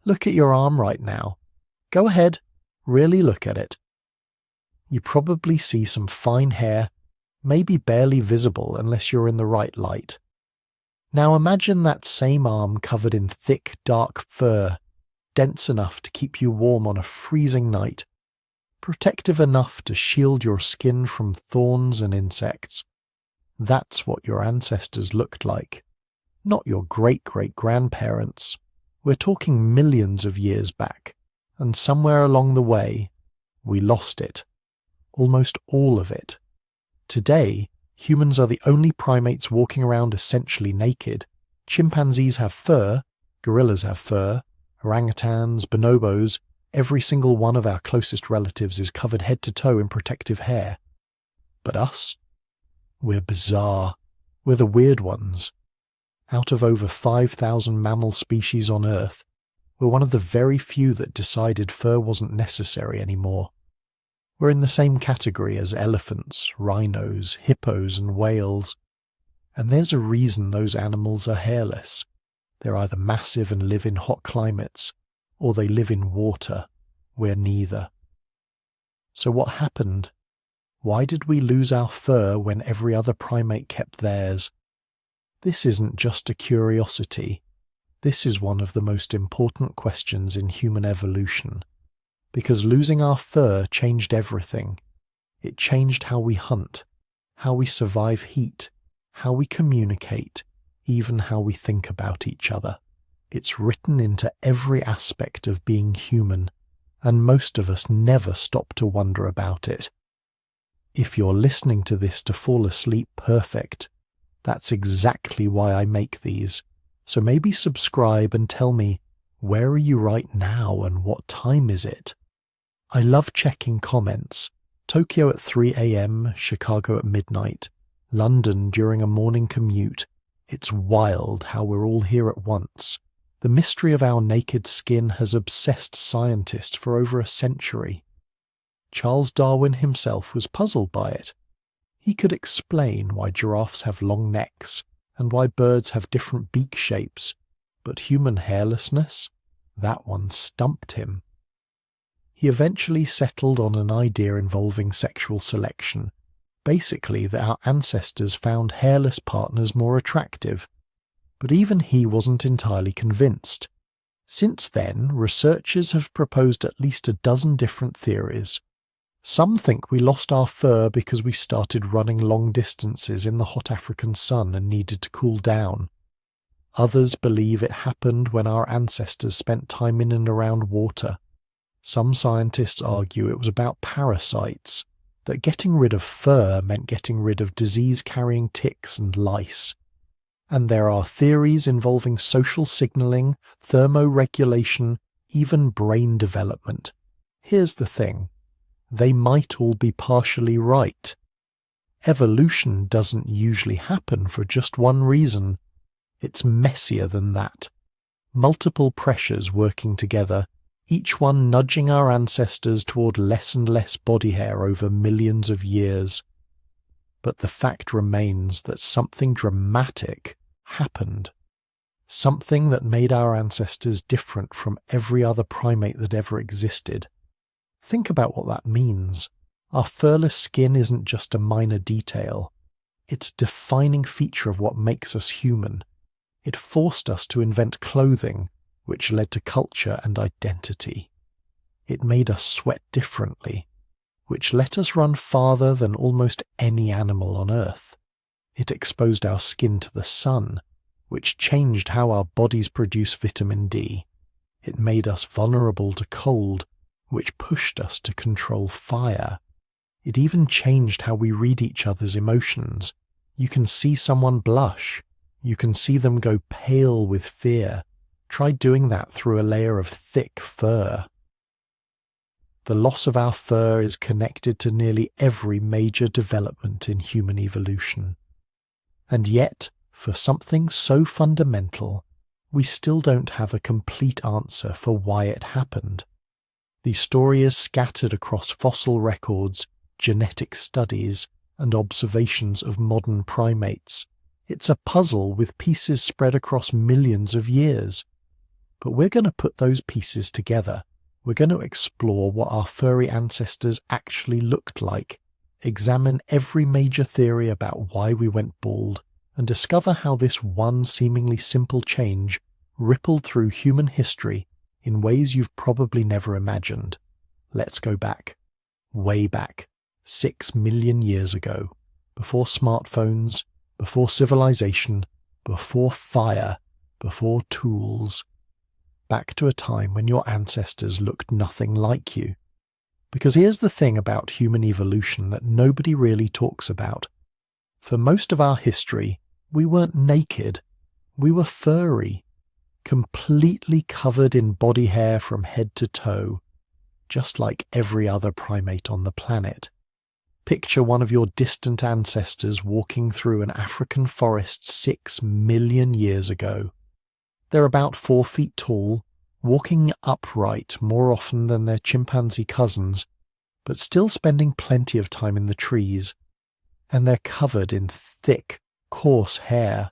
Look at your arm right now. Go ahead, really look at it. You probably see some fine hair, maybe barely visible unless you're in the right light. Now imagine that same arm covered in thick, dark fur, dense enough to keep you warm on a freezing night, protective enough to shield your skin from thorns and insects. That's what your ancestors looked like, not your great-great-grandparents. We're talking millions of years back, and somewhere along the way, we lost it. Almost all of it. Today, humans are the only primates walking around essentially naked. Chimpanzees have fur, gorillas have fur, orangutans, bonobos, every single one of our closest relatives is covered head to toe in protective hair. But us? We're bizarre. We're the weird ones. Out of over 5,000 mammal species on Earth, we're one of the very few that decided fur wasn't necessary anymore. We're in the same category as elephants, rhinos, hippos, and whales. And there's a reason those animals are hairless. They're either massive and live in hot climates, or they live in water. We're neither. So what happened? Why did we lose our fur when every other primate kept theirs? This isn't just a curiosity. This is one of the most important questions in human evolution. Because losing our fur changed everything. It changed how we hunt, how we survive heat, how we communicate, even how we think about each other. It's written into every aspect of being human, and most of us never stop to wonder about it. If you're listening to this to fall asleep, perfect. That's exactly why I make these. So maybe subscribe and tell me, where are you right now and what time is it? I love checking comments. Tokyo at 3 a.m., Chicago at midnight, London during a morning commute. It's wild how we're all here at once. The mystery of our naked skin has obsessed scientists for over a century. Charles Darwin himself was puzzled by it. He could explain why giraffes have long necks and why birds have different beak shapes, but human hairlessness? That one stumped him. He eventually settled on an idea involving sexual selection, basically that our ancestors found hairless partners more attractive. But even he wasn't entirely convinced. Since then, researchers have proposed at least a dozen different theories. Some think we lost our fur because we started running long distances in the hot African sun and needed to cool down. Others believe it happened when our ancestors spent time in and around water. Some scientists argue it was about parasites, that getting rid of fur meant getting rid of disease-carrying ticks and lice. And there are theories involving social signaling, thermoregulation, even brain development. Here's the thing. They might all be partially right. Evolution doesn't usually happen for just one reason. It's messier than that. Multiple pressures working together, each one nudging our ancestors toward less and less body hair over millions of years. But the fact remains that something dramatic happened. Something that made our ancestors different from every other primate that ever existed. Think about what that means. Our furless skin isn't just a minor detail. It's a defining feature of what makes us human. It forced us to invent clothing, which led to culture and identity. It made us sweat differently, which let us run farther than almost any animal on Earth. It exposed our skin to the sun, which changed how our bodies produce vitamin D. It made us vulnerable to cold, which pushed us to control fire. It even changed how we read each other's emotions. You can see someone blush. You can see them go pale with fear. Try doing that through a layer of thick fur. The loss of our fur is connected to nearly every major development in human evolution. And yet, for something so fundamental, we still don't have a complete answer for why it happened. The story is scattered across fossil records, genetic studies, and observations of modern primates. It's a puzzle with pieces spread across millions of years. But we're going to put those pieces together. We're going to explore what our furry ancestors actually looked like, examine every major theory about why we went bald, and discover how this one seemingly simple change rippled through human history in ways you've probably never imagined. Let's go back. Way back. 6 million years ago. Before smartphones, before civilization, before fire, before tools. Back to a time when your ancestors looked nothing like you. Because here's the thing about human evolution that nobody really talks about. For most of our history, we weren't naked. We were furry, completely covered in body hair from head to toe, just like every other primate on the planet. Picture one of your distant ancestors walking through an African forest 6 million years ago. They're about 4 feet tall, walking upright more often than their chimpanzee cousins, but still spending plenty of time in the trees. And they're covered in thick, coarse hair.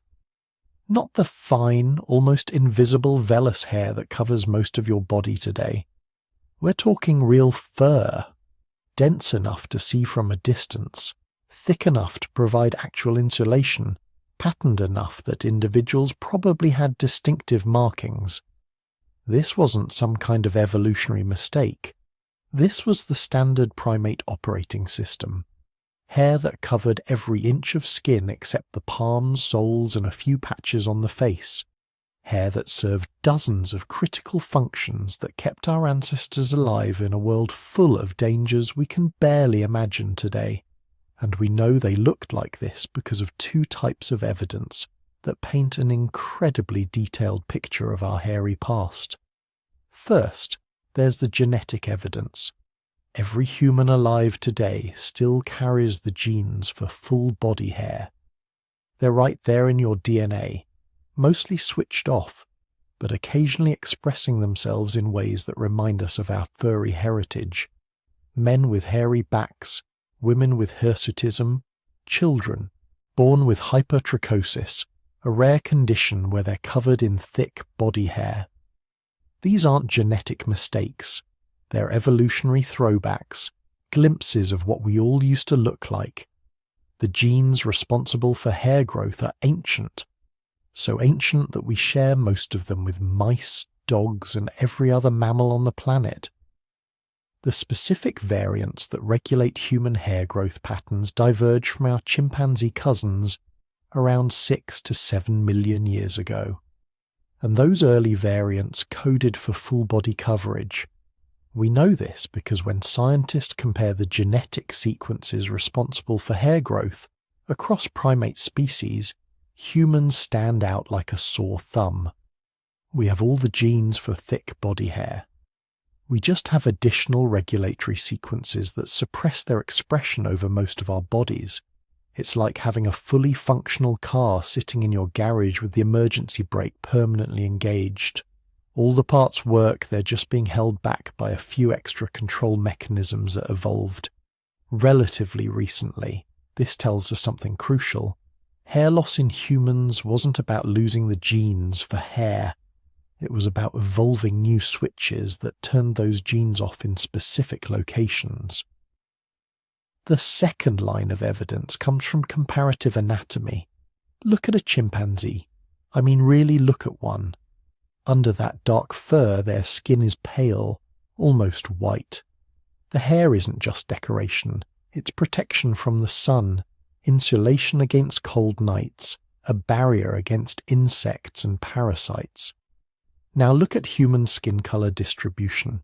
Not the fine, almost invisible vellus hair that covers most of your body today. We're talking real fur. Dense enough to see from a distance, thick enough to provide actual insulation, patterned enough that individuals probably had distinctive markings. This wasn't some kind of evolutionary mistake. This was the standard primate operating system. Hair that covered every inch of skin except the palms, soles, and a few patches on the face. Hair that served dozens of critical functions that kept our ancestors alive in a world full of dangers we can barely imagine today. And we know they looked like this because of 2 types of evidence that paint an incredibly detailed picture of our hairy past. First, there's the genetic evidence. Every human alive today still carries the genes for full body hair. They're right there in your DNA. Mostly switched off, but occasionally expressing themselves in ways that remind us of our furry heritage. Men with hairy backs, women with hirsutism, children born with hypertrichosis, a rare condition where they're covered in thick body hair. These aren't genetic mistakes. They're evolutionary throwbacks, glimpses of what we all used to look like. The genes responsible for hair growth are ancient. So ancient that we share most of them with mice, dogs, and every other mammal on the planet. The specific variants that regulate human hair growth patterns diverge from our chimpanzee cousins around 6 to 7 million years ago. And those early variants coded for full body coverage. We know this because when scientists compare the genetic sequences responsible for hair growth across primate species, humans stand out like a sore thumb. We have all the genes for thick body hair. We just have additional regulatory sequences that suppress their expression over most of our bodies. It's like having a fully functional car sitting in your garage with the emergency brake permanently engaged. All the parts work, they're just being held back by a few extra control mechanisms that evolved relatively recently. This tells us something crucial. Hair loss in humans wasn't about losing the genes for hair. It was about evolving new switches that turned those genes off in specific locations. The second line of evidence comes from comparative anatomy. Look at a chimpanzee. I mean, really look at one. Under that dark fur, their skin is pale, almost white. The hair isn't just decoration. It's protection from the sun, insulation against cold nights, a barrier against insects and parasites. Now look at human skin color distribution.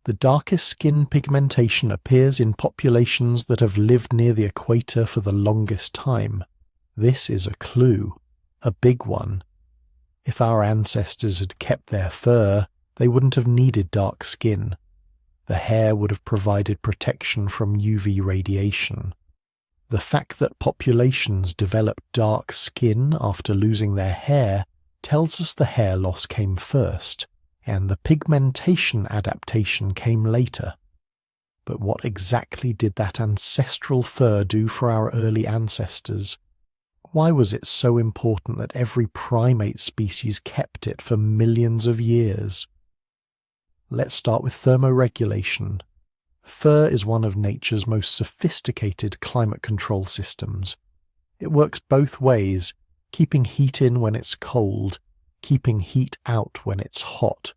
The darkest skin pigmentation appears in populations that have lived near the equator for the longest time. This is a clue, a big one. If our ancestors had kept their fur, they wouldn't have needed dark skin. The hair would have provided protection from UV radiation. The fact that populations develop dark skin after losing their hair tells us the hair loss came first, and the pigmentation adaptation came later. But what exactly did that ancestral fur do for our early ancestors? Why was it so important that every primate species kept it for millions of years? Let's start with thermoregulation. Fur is one of nature's most sophisticated climate control systems. It works both ways, keeping heat in when it's cold, keeping heat out when it's hot.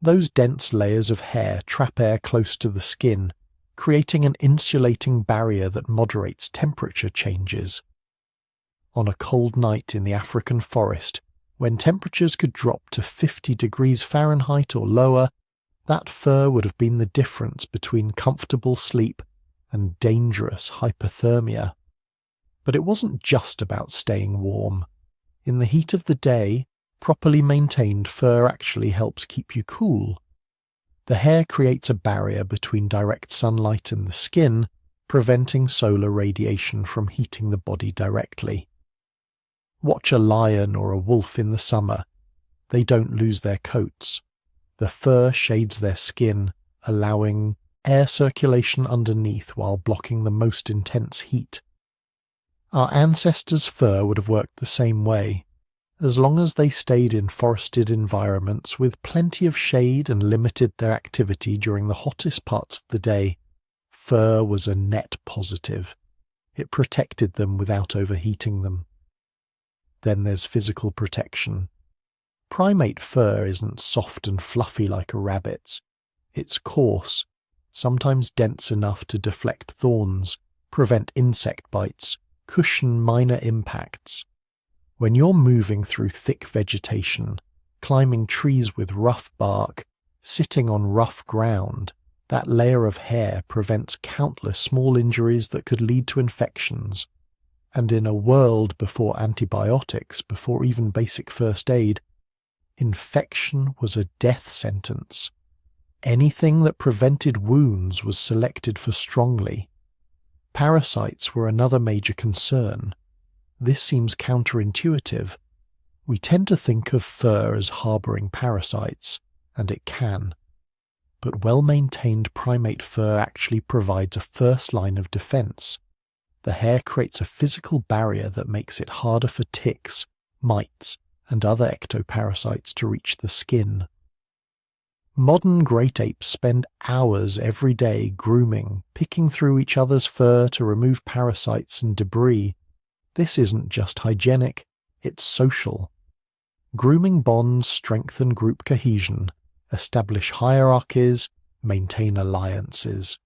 Those dense layers of hair trap air close to the skin, creating an insulating barrier that moderates temperature changes. On a cold night in the African forest, when temperatures could drop to 50 degrees Fahrenheit or lower, that fur would have been the difference between comfortable sleep and dangerous hypothermia. But it wasn't just about staying warm. In the heat of the day, properly maintained fur actually helps keep you cool. The hair creates a barrier between direct sunlight and the skin, preventing solar radiation from heating the body directly. Watch a lion or a wolf in the summer. They don't lose their coats. The fur shades their skin, allowing air circulation underneath while blocking the most intense heat. Our ancestors' fur would have worked the same way. As long as they stayed in forested environments with plenty of shade and limited their activity during the hottest parts of the day, fur was a net positive. It protected them without overheating them. Then there's physical protection. Primate fur isn't soft and fluffy like a rabbit's. It's coarse, sometimes dense enough to deflect thorns, prevent insect bites, cushion minor impacts. When you're moving through thick vegetation, climbing trees with rough bark, sitting on rough ground, that layer of hair prevents countless small injuries that could lead to infections. And in a world before antibiotics, before even basic first aid, infection was a death sentence. Anything that prevented wounds was selected for strongly. Parasites were another major concern. This seems counterintuitive. We tend to think of fur as harbouring parasites, and it can. But well-maintained primate fur actually provides a first line of defence. The hair creates a physical barrier that makes it harder for ticks, mites, and other ectoparasites to reach the skin. Modern great apes spend hours every day grooming, picking through each other's fur to remove parasites and debris. This isn't just hygienic, it's social. Grooming bonds strengthen group cohesion, establish hierarchies, maintain alliances.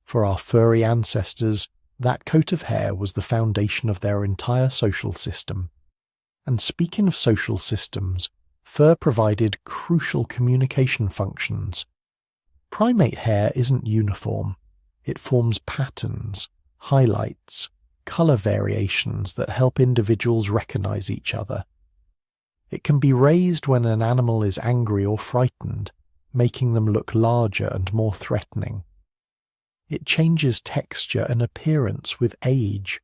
For our furry ancestors, that coat of hair was the foundation of their entire social system. And speaking of social systems, fur provided crucial communication functions. Primate hair isn't uniform. It forms patterns, highlights, colour variations that help individuals recognise each other. It can be raised when an animal is angry or frightened, making them look larger and more threatening. It changes texture and appearance with age,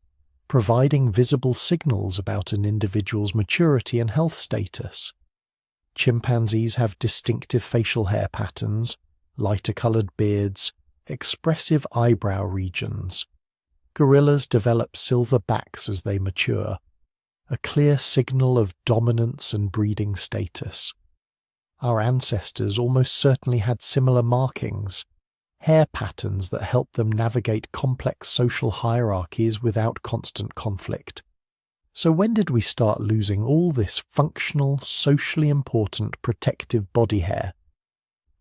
providing visible signals about an individual's maturity and health status. Chimpanzees have distinctive facial hair patterns, lighter-coloured beards, expressive eyebrow regions. Gorillas develop silver backs as they mature, a clear signal of dominance and breeding status. Our ancestors almost certainly had similar markings, hair patterns that helped them navigate complex social hierarchies without constant conflict. So when did we start losing all this functional, socially important protective body hair?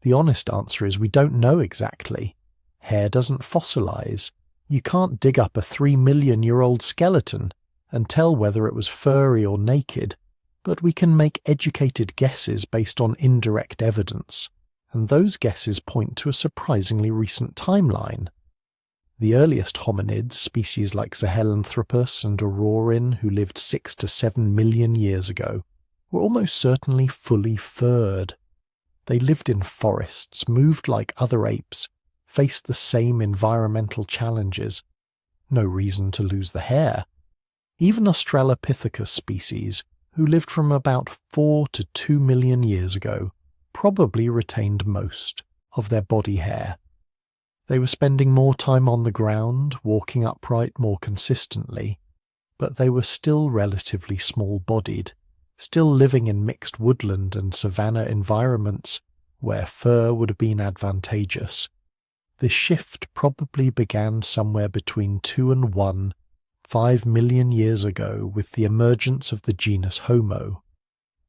The honest answer is we don't know exactly. Hair doesn't fossilize. You can't dig up a 3 million-year-old skeleton and tell whether it was furry or naked, but we can make educated guesses based on indirect evidence, and those guesses point to a surprisingly recent timeline. The earliest hominids, species like Sahelanthropus and Aurorin, who lived 6 to 7 million years ago, were almost certainly fully furred. They lived in forests, moved like other apes, faced the same environmental challenges. No reason to lose the hair. Even Australopithecus species, who lived from about 4 to 2 million years ago, probably retained most of their body hair. They were spending more time on the ground, walking upright more consistently. but they were still relatively small-bodied, still living in mixed woodland and savanna environments where fur would have been advantageous. The shift probably began somewhere between 2 and 5 million years ago with the emergence of the genus Homo.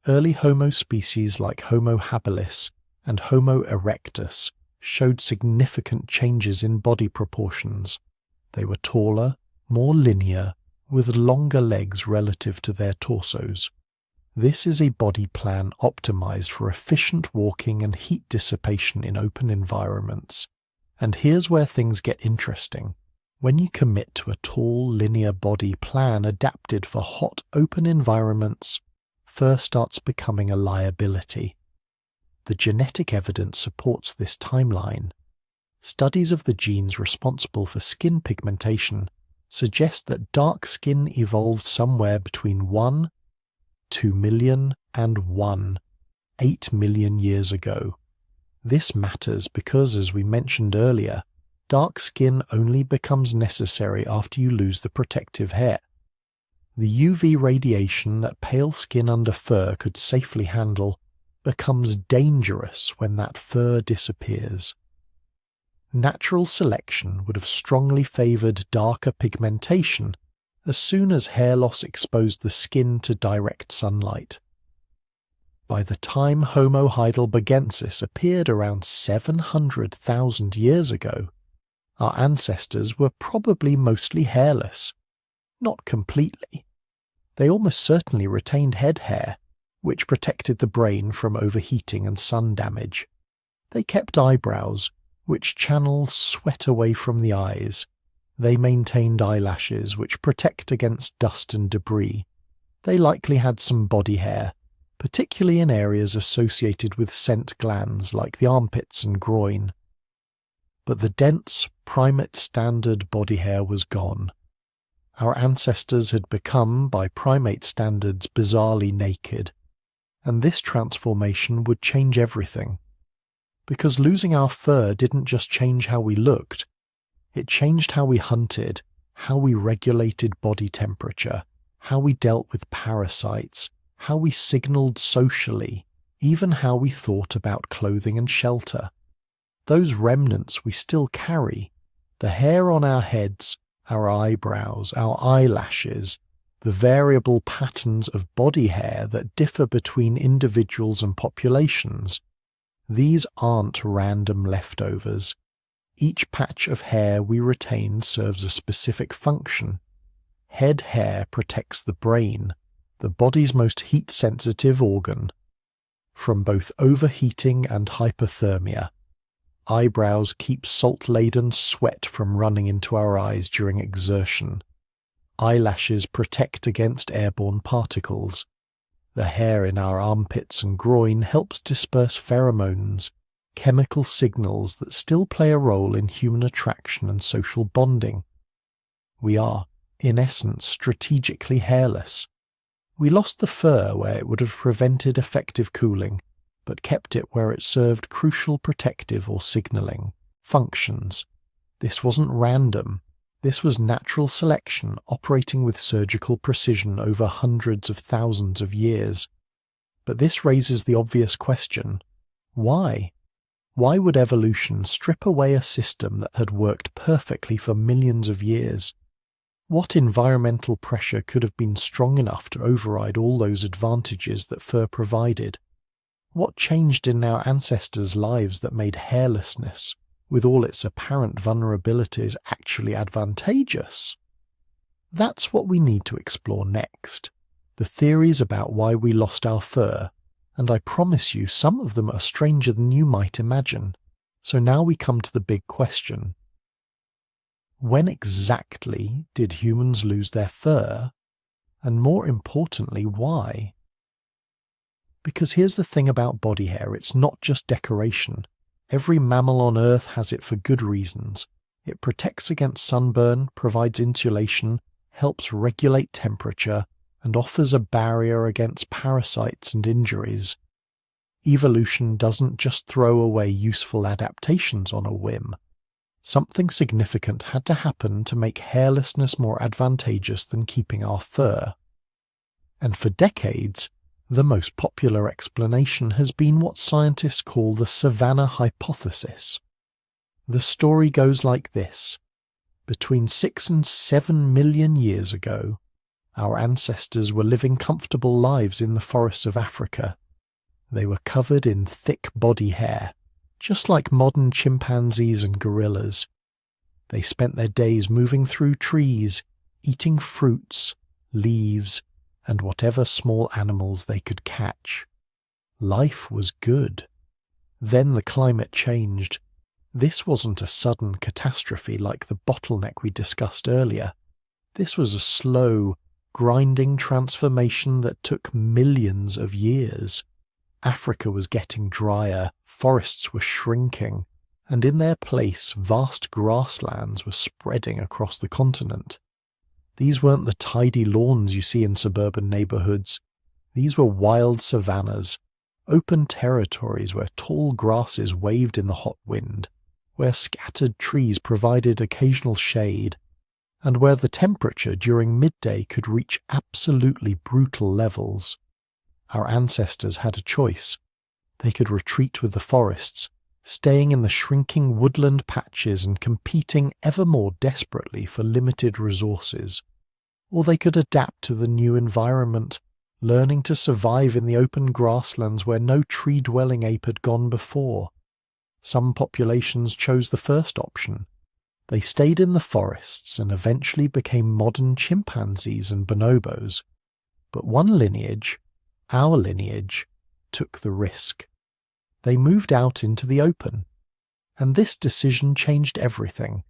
Early Homo species like Homo habilis and Homo erectus showed significant changes in body proportions. They were taller, more linear, with longer legs relative to their torsos. This is a body plan optimized for efficient walking and heat dissipation in open environments. And here's where things get interesting. When you commit to a tall, linear body plan adapted for hot, open environments, fur starts becoming a liability. The genetic evidence supports this timeline. Studies of the genes responsible for skin pigmentation suggest that dark skin evolved somewhere between 2 million and 8 million years ago. This matters because, as we mentioned earlier, dark skin only becomes necessary after you lose the protective hair. The UV radiation that pale skin under fur could safely handle becomes dangerous when that fur disappears. Natural selection would have strongly favored darker pigmentation as soon as hair loss exposed the skin to direct sunlight. By the time Homo heidelbergensis appeared around 700,000 years ago, our ancestors were probably mostly hairless. Not completely. They almost certainly retained head hair, which protected the brain from overheating and sun damage. They kept eyebrows, which channel sweat away from the eyes. They maintained eyelashes, which protect against dust and debris. They likely had some body hair, particularly in areas associated with scent glands like the armpits and groin. But the dense, primate standard body hair was gone. Our ancestors had become, by primate standards, bizarrely naked. And this transformation would change everything. Because losing our fur didn't just change how we looked, it changed how we hunted, how we regulated body temperature, how we dealt with parasites, how we signaled socially, even how we thought about clothing and shelter. Those remnants we still carry, the hair on our heads, our eyebrows, our eyelashes, the variable patterns of body hair that differ between individuals and populations. These aren't random leftovers. Each patch of hair we retain serves a specific function. Head hair protects the brain, the body's most heat-sensitive organ, from both overheating and hypothermia. Eyebrows keep salt-laden sweat from running into our eyes during exertion. Eyelashes protect against airborne particles. The hair in our armpits and groin helps disperse pheromones, chemical signals that still play a role in human attraction and social bonding. We are, in essence, strategically hairless. We lost the fur where it would have prevented effective cooling, but kept it where it served crucial protective or signaling functions. This wasn't random. This was natural selection operating with surgical precision over hundreds of thousands of years. But this raises the obvious question: why? Why would evolution strip away a system that had worked perfectly for millions of years? What environmental pressure could have been strong enough to override all those advantages that fur provided? What changed in our ancestors' lives that made hairlessness, with all its apparent vulnerabilities, actually advantageous? That's what we need to explore next. The theories about why we lost our fur, and I promise you some of them are stranger than you might imagine. So now we come to the big question. When exactly did humans lose their fur? And more importantly, why? Because here's the thing about body hair, it's not just decoration. Every mammal on Earth has it for good reasons. It protects against sunburn, provides insulation, helps regulate temperature, and offers a barrier against parasites and injuries. Evolution doesn't just throw away useful adaptations on a whim. Something significant had to happen to make hairlessness more advantageous than keeping our fur. And for decades, the most popular explanation has been what scientists call the Savanna Hypothesis. The story goes like this. Between 6 and 7 million years ago, our ancestors were living comfortable lives in the forests of Africa. They were covered in thick body hair, just like modern chimpanzees and gorillas. They spent their days moving through trees, eating fruits, leaves, and whatever small animals they could catch. Life was good. Then the climate changed. This wasn't a sudden catastrophe like the bottleneck we discussed earlier. This was a slow, grinding transformation that took millions of years. Africa was getting drier, forests were shrinking, and in their place vast grasslands were spreading across the continent. These weren't the tidy lawns you see in suburban neighborhoods. These were wild savannas, open territories where tall grasses waved in the hot wind, where scattered trees provided occasional shade, and where the temperature during midday could reach absolutely brutal levels. Our ancestors had a choice. They could retreat with the forests, staying in the shrinking woodland patches and competing ever more desperately for limited resources. Or they could adapt to the new environment, learning to survive in the open grasslands where no tree-dwelling ape had gone before. Some populations chose the first option. They stayed in the forests and eventually became modern chimpanzees and bonobos. But one lineage, our lineage, took the risk. They moved out into the open, and this decision changed everything.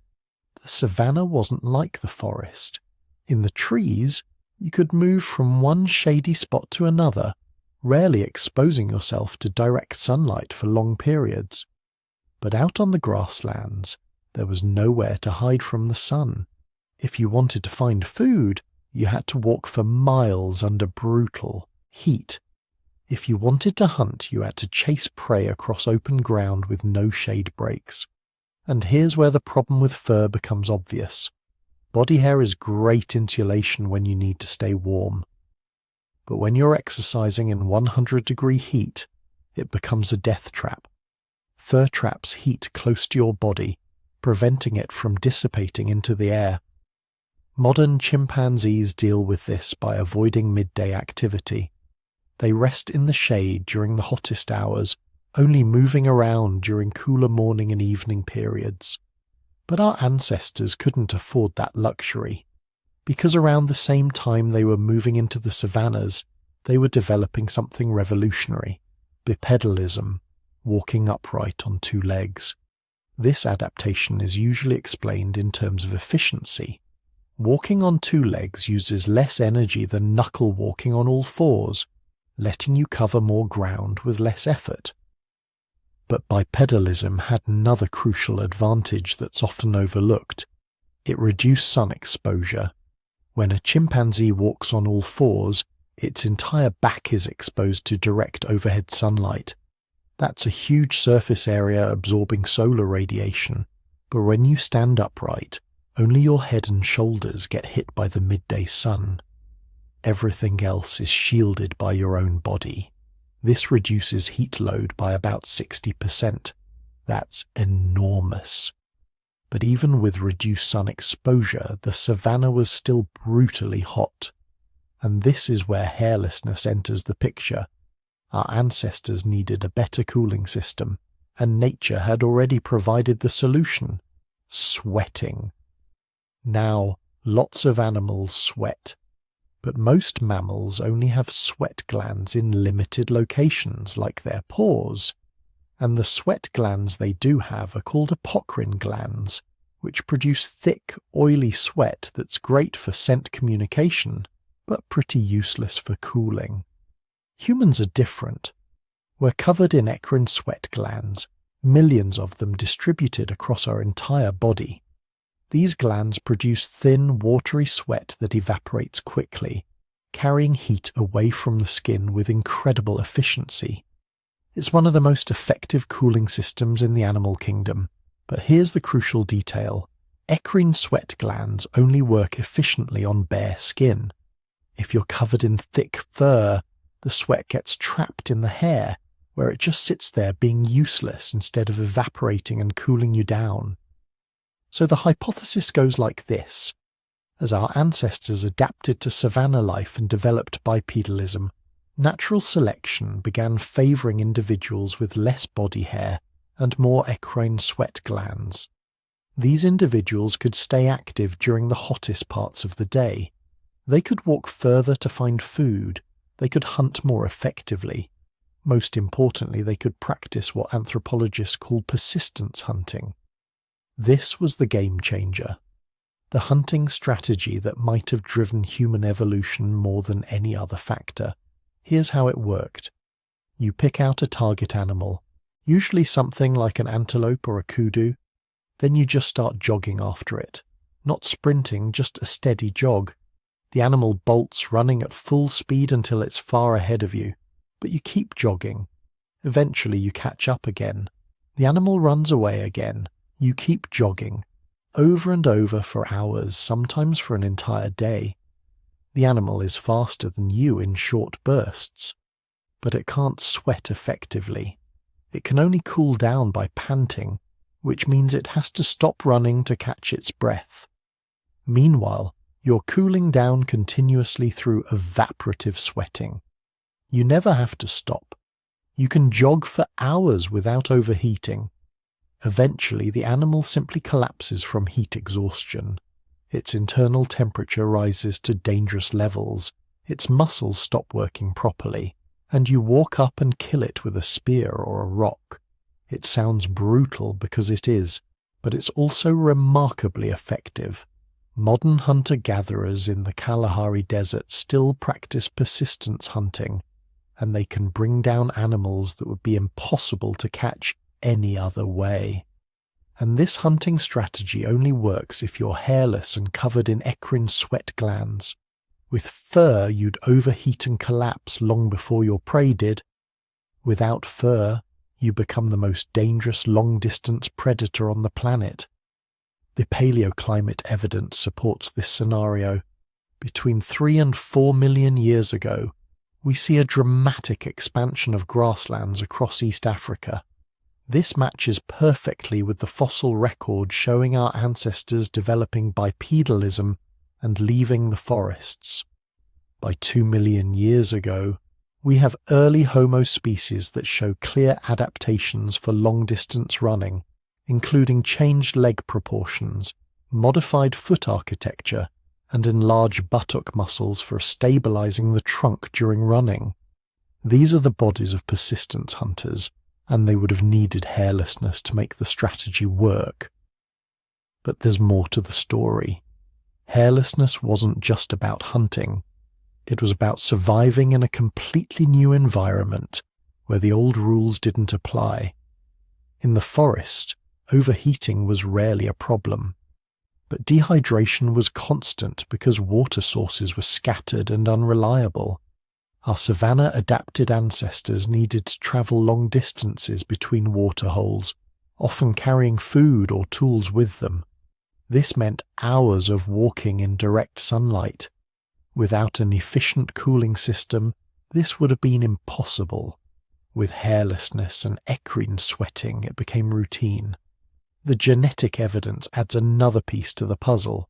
The savanna wasn't like the forest. In the trees, you could move from one shady spot to another, rarely exposing yourself to direct sunlight for long periods. But out on the grasslands, there was nowhere to hide from the sun. If you wanted to find food, you had to walk for miles under brutal heat. If you wanted to hunt, you had to chase prey across open ground with no shade breaks. And here's where the problem with fur becomes obvious. Body hair is great insulation when you need to stay warm. But when you're exercising in 100-degree heat, it becomes a death trap. Fur traps heat close to your body, preventing it from dissipating into the air. Modern chimpanzees deal with this by avoiding midday activity. They rest in the shade during the hottest hours, only moving around during cooler morning and evening periods. But our ancestors couldn't afford that luxury, because around the same time they were moving into the savannas, they were developing something revolutionary: bipedalism, walking upright on two legs. This adaptation is usually explained in terms of efficiency. Walking on two legs uses less energy than knuckle walking on all fours, letting you cover more ground with less effort. But bipedalism had another crucial advantage that's often overlooked. It reduced sun exposure. When a chimpanzee walks on all fours, its entire back is exposed to direct overhead sunlight. That's a huge surface area absorbing solar radiation, but when you stand upright, only your head and shoulders get hit by the midday sun. Everything else is shielded by your own body. This reduces heat load by about 60%. That's enormous. But even with reduced sun exposure, the savanna was still brutally hot. And this is where hairlessness enters the picture. Our ancestors needed a better cooling system, and nature had already provided the solution: sweating. Now, lots of animals sweat, but most mammals only have sweat glands in limited locations, like their paws. And the sweat glands they do have are called apocrine glands, which produce thick, oily sweat that's great for scent communication, but pretty useless for cooling. Humans are different. We're covered in eccrine sweat glands, millions of them distributed across our entire body. These glands produce thin, watery sweat that evaporates quickly, carrying heat away from the skin with incredible efficiency. It's one of the most effective cooling systems in the animal kingdom, But here's the crucial detail. Eccrine sweat glands only work efficiently on bare skin. If you're covered in thick fur, the sweat gets trapped in the hair, where it just sits there being useless instead of evaporating and cooling you down. So the hypothesis goes like this. As our ancestors adapted to savanna life and developed bipedalism, natural selection began favouring individuals with less body hair and more eccrine sweat glands. These individuals could stay active during the hottest parts of the day. They could walk further to find food. They could hunt more effectively. Most importantly, they could practice what anthropologists call persistence hunting. This was the game changer. The hunting strategy that might have driven human evolution more than any other factor. Here's how it worked. You pick out a target animal, usually something like an antelope or a kudu. Then you just start jogging after it. Not sprinting, just a steady jog. The animal bolts, running at full speed until it's far ahead of you. But you keep jogging. Eventually you catch up again. The animal runs away again. You keep jogging. Over and over for hours, sometimes for an entire day. The animal is faster than you in short bursts. But it can't sweat effectively. It can only cool down by panting, which means it has to stop running to catch its breath. Meanwhile, you're cooling down continuously through evaporative sweating. You never have to stop. You can jog for hours without overheating. Eventually, the animal simply collapses from heat exhaustion. Its internal temperature rises to dangerous levels, its muscles stop working properly, and you walk up and kill it with a spear or a rock. It sounds brutal because it is, but it's also remarkably effective. Modern hunter-gatherers in the Kalahari Desert still practice persistence hunting, and they can bring down animals that would be impossible to catch any other way. And this hunting strategy only works if you're hairless and covered in eccrine sweat glands. With fur, you'd overheat and collapse long before your prey did. Without fur, you become the most dangerous long-distance predator on the planet. The paleoclimate evidence supports this scenario. Between 3 and 4 million years ago, we see a dramatic expansion of grasslands across East Africa. This matches perfectly with the fossil record showing our ancestors developing bipedalism and leaving the forests. By 2 million years ago, we have early Homo species that show clear adaptations for long-distance running, including changed leg proportions, modified foot architecture, and enlarged buttock muscles for stabilizing the trunk during running. These are the bodies of persistence hunters, and they would have needed hairlessness to make the strategy work. But there's more to the story. Hairlessness wasn't just about hunting. It was about surviving in a completely new environment where the old rules didn't apply. In the forest, overheating was rarely a problem. But dehydration was constant because water sources were scattered and unreliable. Our savanna-adapted ancestors needed to travel long distances between water holes, often carrying food or tools with them. This meant hours of walking in direct sunlight. Without an efficient cooling system, this would have been impossible. With hairlessness and eccrine sweating, it became routine. The genetic evidence adds another piece to the puzzle.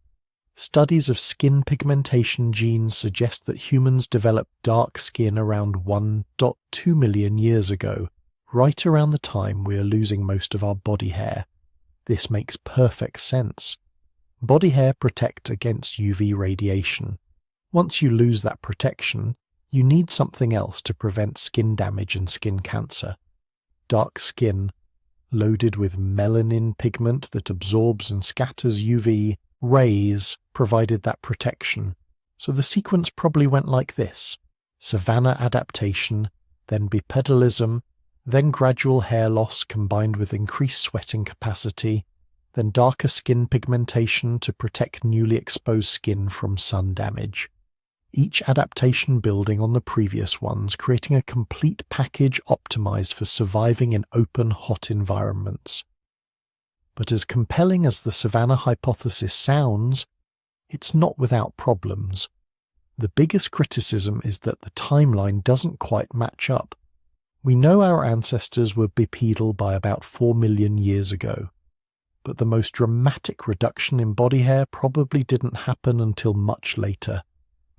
Studies of skin pigmentation genes suggest that humans developed dark skin around 1.2 million years ago, right around the time we are losing most of our body hair. This makes perfect sense. Body hair protects against UV radiation. Once you lose that protection, you need something else to prevent skin damage and skin cancer. Dark skin, loaded with melanin pigment that absorbs and scatters UV rays, provided that protection. So the sequence probably went like this: savanna adaptation, then bipedalism, then gradual hair loss combined with increased sweating capacity, then darker skin pigmentation to protect newly exposed skin from sun damage. Each adaptation building on the previous ones, creating a complete package optimized for surviving in open, hot environments. But as compelling as the Savanna Hypothesis sounds, it's not without problems. The biggest criticism is that the timeline doesn't quite match up. We know our ancestors were bipedal by about 4 million years ago, but the most dramatic reduction in body hair probably didn't happen until much later,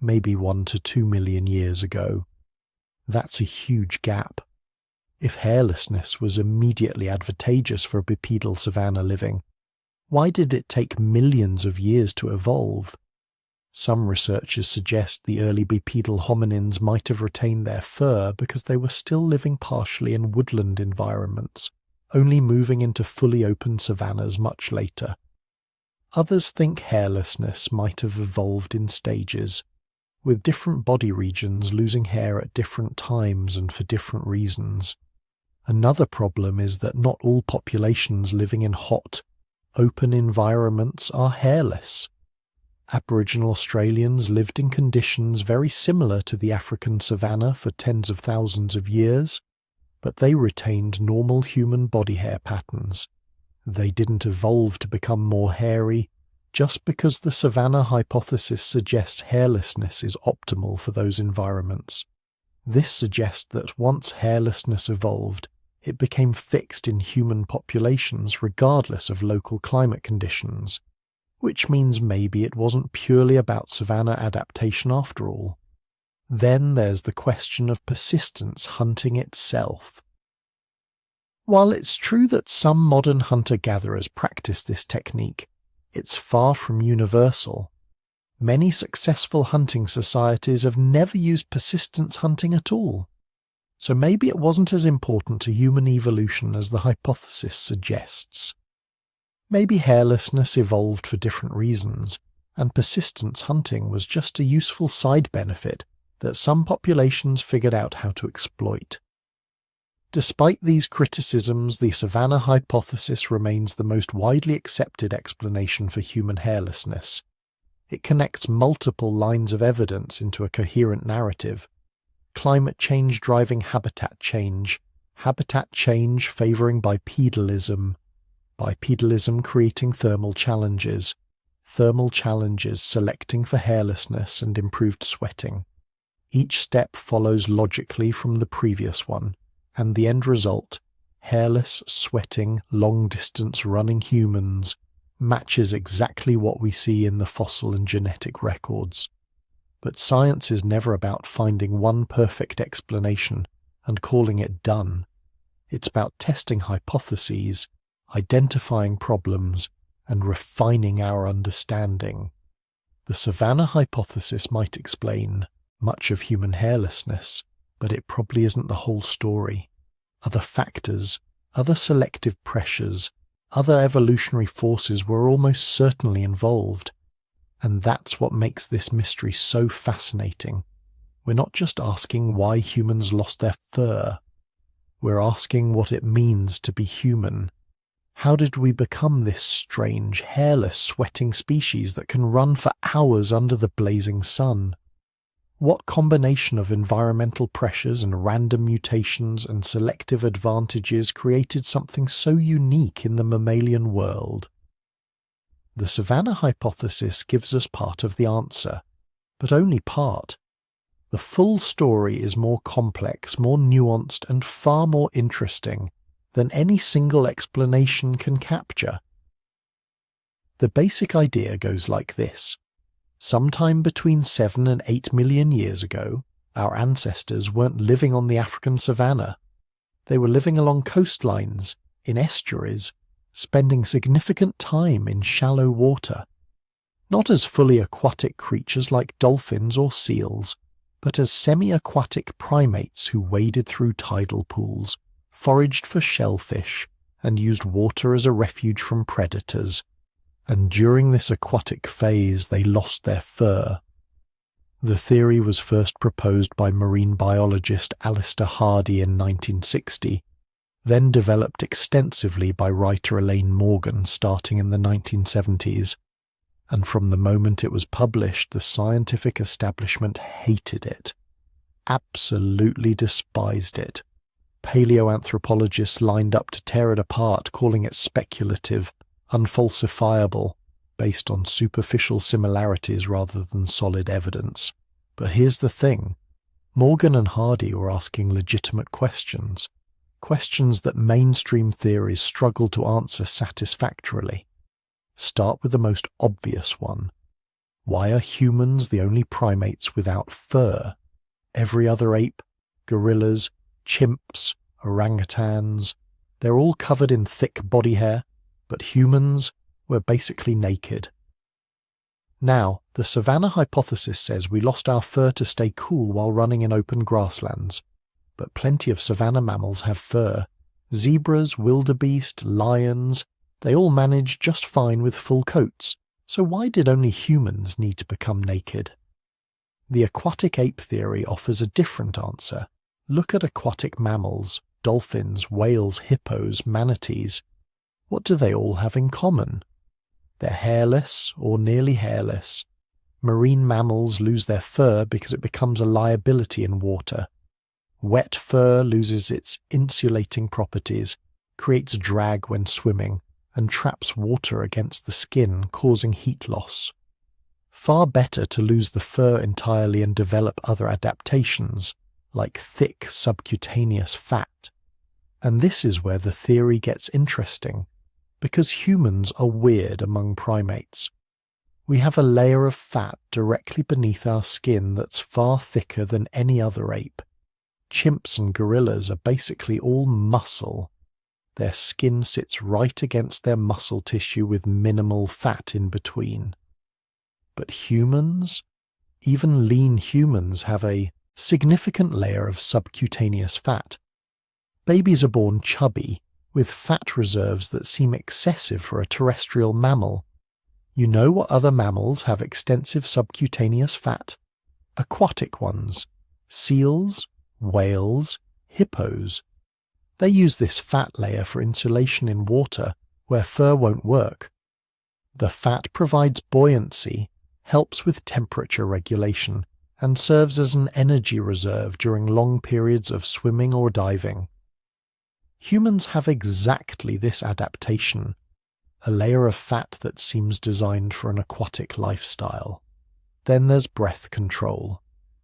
maybe 1 to 2 million years ago. That's a huge gap. If hairlessness was immediately advantageous for bipedal savanna living, why did it take millions of years to evolve? Some researchers suggest the early bipedal hominins might have retained their fur because they were still living partially in woodland environments, only moving into fully open savannas much later. Others think hairlessness might have evolved in stages, with different body regions losing hair at different times and for different reasons. Another problem is that not all populations living in hot, open environments are hairless. Aboriginal Australians lived in conditions very similar to the African savanna for tens of thousands of years, but they retained normal human body hair patterns. They didn't evolve to become more hairy just because the Savanna Hypothesis suggests hairlessness is optimal for those environments. This suggests that once hairlessness evolved, it became fixed in human populations regardless of local climate conditions, which means maybe it wasn't purely about savanna adaptation after all. Then there's the question of persistence hunting itself. While it's true that some modern hunter-gatherers practice this technique, it's far from universal. Many successful hunting societies have never used persistence hunting at all. So maybe it wasn't as important to human evolution as the hypothesis suggests. Maybe hairlessness evolved for different reasons, and persistence hunting was just a useful side benefit that some populations figured out how to exploit. Despite these criticisms, the Savanna Hypothesis remains the most widely accepted explanation for human hairlessness. It connects multiple lines of evidence into a coherent narrative. Climate change driving habitat change favouring bipedalism creating thermal challenges selecting for hairlessness and improved sweating. Each step follows logically from the previous one, and the end result, hairless, sweating, long-distance running humans, matches exactly what we see in the fossil and genetic records. But science is never about finding one perfect explanation and calling it done. It's about testing hypotheses, identifying problems, and refining our understanding. The Savanna Hypothesis might explain much of human hairlessness, but it probably isn't the whole story. Other factors, other selective pressures, other evolutionary forces were almost certainly involved. And that's what makes this mystery so fascinating. We're not just asking why humans lost their fur. We're asking what it means to be human. How did we become this strange, hairless, sweating species that can run for hours under the blazing sun? What combination of environmental pressures and random mutations and selective advantages created something so unique in the mammalian world? The Savanna Hypothesis gives us part of the answer, but only part. The full story is more complex, more nuanced, and far more interesting than any single explanation can capture. The basic idea goes like this. Sometime between 7 and 8 million years ago, our ancestors weren't living on the African savanna. They were living along coastlines, in estuaries, spending significant time in shallow water. Not as fully aquatic creatures like dolphins or seals, but as semi-aquatic primates who waded through tidal pools, foraged for shellfish, and used water as a refuge from predators. And during this aquatic phase they lost their fur. The theory was first proposed by marine biologist Alistair Hardy in 1960, then developed extensively by writer Elaine Morgan starting in the 1970s, and from the moment it was published the scientific establishment hated it, absolutely despised it. Paleoanthropologists lined up to tear it apart, calling it speculative, unfalsifiable, based on superficial similarities rather than solid evidence. But here's the thing. Morgan and Hardy were asking legitimate questions, questions that mainstream theories struggle to answer satisfactorily. Start with the most obvious one. Why are humans the only primates without fur? Every other ape, gorillas, chimps, orangutans, they're all covered in thick body hair, but humans, we're basically naked. Now, the Savanna Hypothesis says we lost our fur to stay cool while running in open grasslands, but plenty of savanna mammals have fur. Zebras, wildebeest, lions, they all manage just fine with full coats, so why did only humans need to become naked? The Aquatic Ape Theory offers a different answer. Look at aquatic mammals, dolphins, whales, hippos, manatees. What do they all have in common? They're hairless or nearly hairless. Marine mammals lose their fur because it becomes a liability in water. Wet fur loses its insulating properties, creates drag when swimming, and traps water against the skin, causing heat loss. Far better to lose the fur entirely and develop other adaptations, like thick subcutaneous fat. And this is where the theory gets interesting, because humans are weird among primates. We have a layer of fat directly beneath our skin that's far thicker than any other ape. Chimps and gorillas are basically all muscle. Their skin sits right against their muscle tissue with minimal fat in between. But humans, even lean humans, have a significant layer of subcutaneous fat. Babies are born chubby, with fat reserves that seem excessive for a terrestrial mammal. You know what other mammals have extensive subcutaneous fat? Aquatic ones. Seals, whales, hippos. They use this fat layer for insulation in water where fur won't work. The fat provides buoyancy, helps with temperature regulation, and serves as an energy reserve during long periods of swimming or diving. Humans have exactly this adaptation, a layer of fat that seems designed for an aquatic lifestyle. Then there's breath control.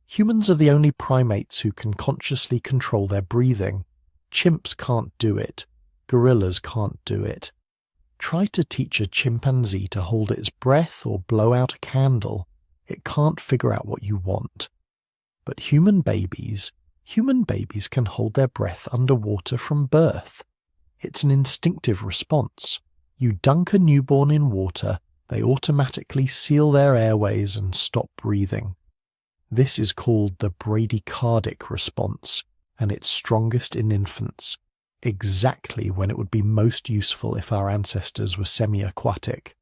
Humans are the only primates who can consciously control their breathing. Chimps can't do it. Gorillas can't do it. Try to teach a chimpanzee to hold its breath or blow out a candle. It can't figure out what you want. But human babies can hold their breath underwater from birth. It's an instinctive response. You dunk a newborn in water, they automatically seal their airways and stop breathing. This is called the bradycardic response, and it's strongest in infants, exactly when it would be most useful if our ancestors were semi-aquatic.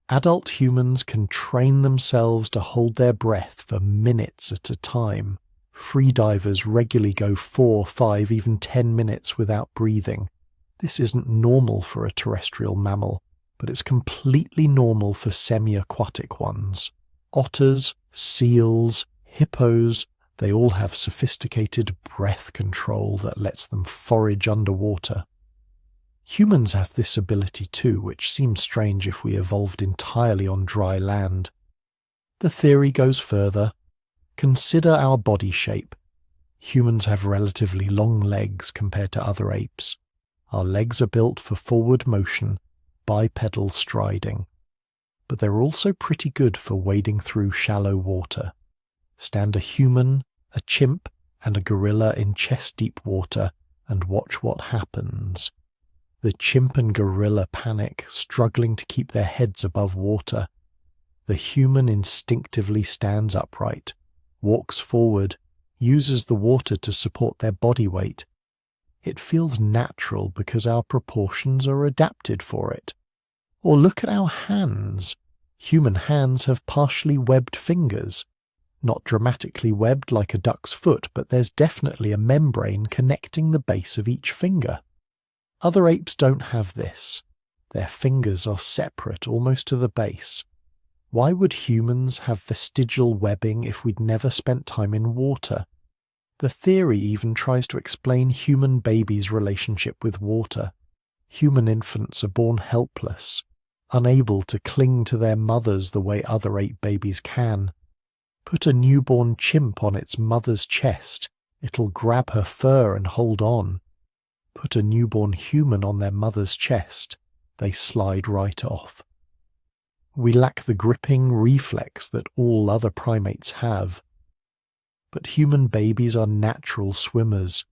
Adult humans can train themselves to hold their breath for minutes at a time. Freedivers regularly go 4, 5, even 10 minutes without breathing. This isn't normal for a terrestrial mammal, but it's completely normal for semi-aquatic ones. Otters, seals, hippos, they all have sophisticated breath control that lets them forage underwater. Humans have this ability too, which seems strange if we evolved entirely on dry land. The theory goes further. Consider our body shape. Humans have relatively long legs compared to other apes. Our legs are built for forward motion, bipedal striding. But they're also pretty good for wading through shallow water. Stand a human, a chimp, and a gorilla in chest-deep water and watch what happens. The chimp and gorilla panic, struggling to keep their heads above water. The human instinctively stands upright, walks forward, uses the water to support their body weight. It feels natural because our proportions are adapted for it. Or look at our hands. Human hands have partially webbed fingers. Not dramatically webbed like a duck's foot, but there's definitely a membrane connecting the base of each finger. Other apes don't have this. Their fingers are separate almost to the base. Why would humans have vestigial webbing if we'd never spent time in water? The theory even tries to explain human babies' relationship with water. Human infants are born helpless, unable to cling to their mothers the way other ape babies can. Put a newborn chimp on its mother's chest, it'll grab her fur and hold on. Put a newborn human on their mother's chest, they slide right off. We lack the gripping reflex that all other primates have. But human babies are natural swimmers.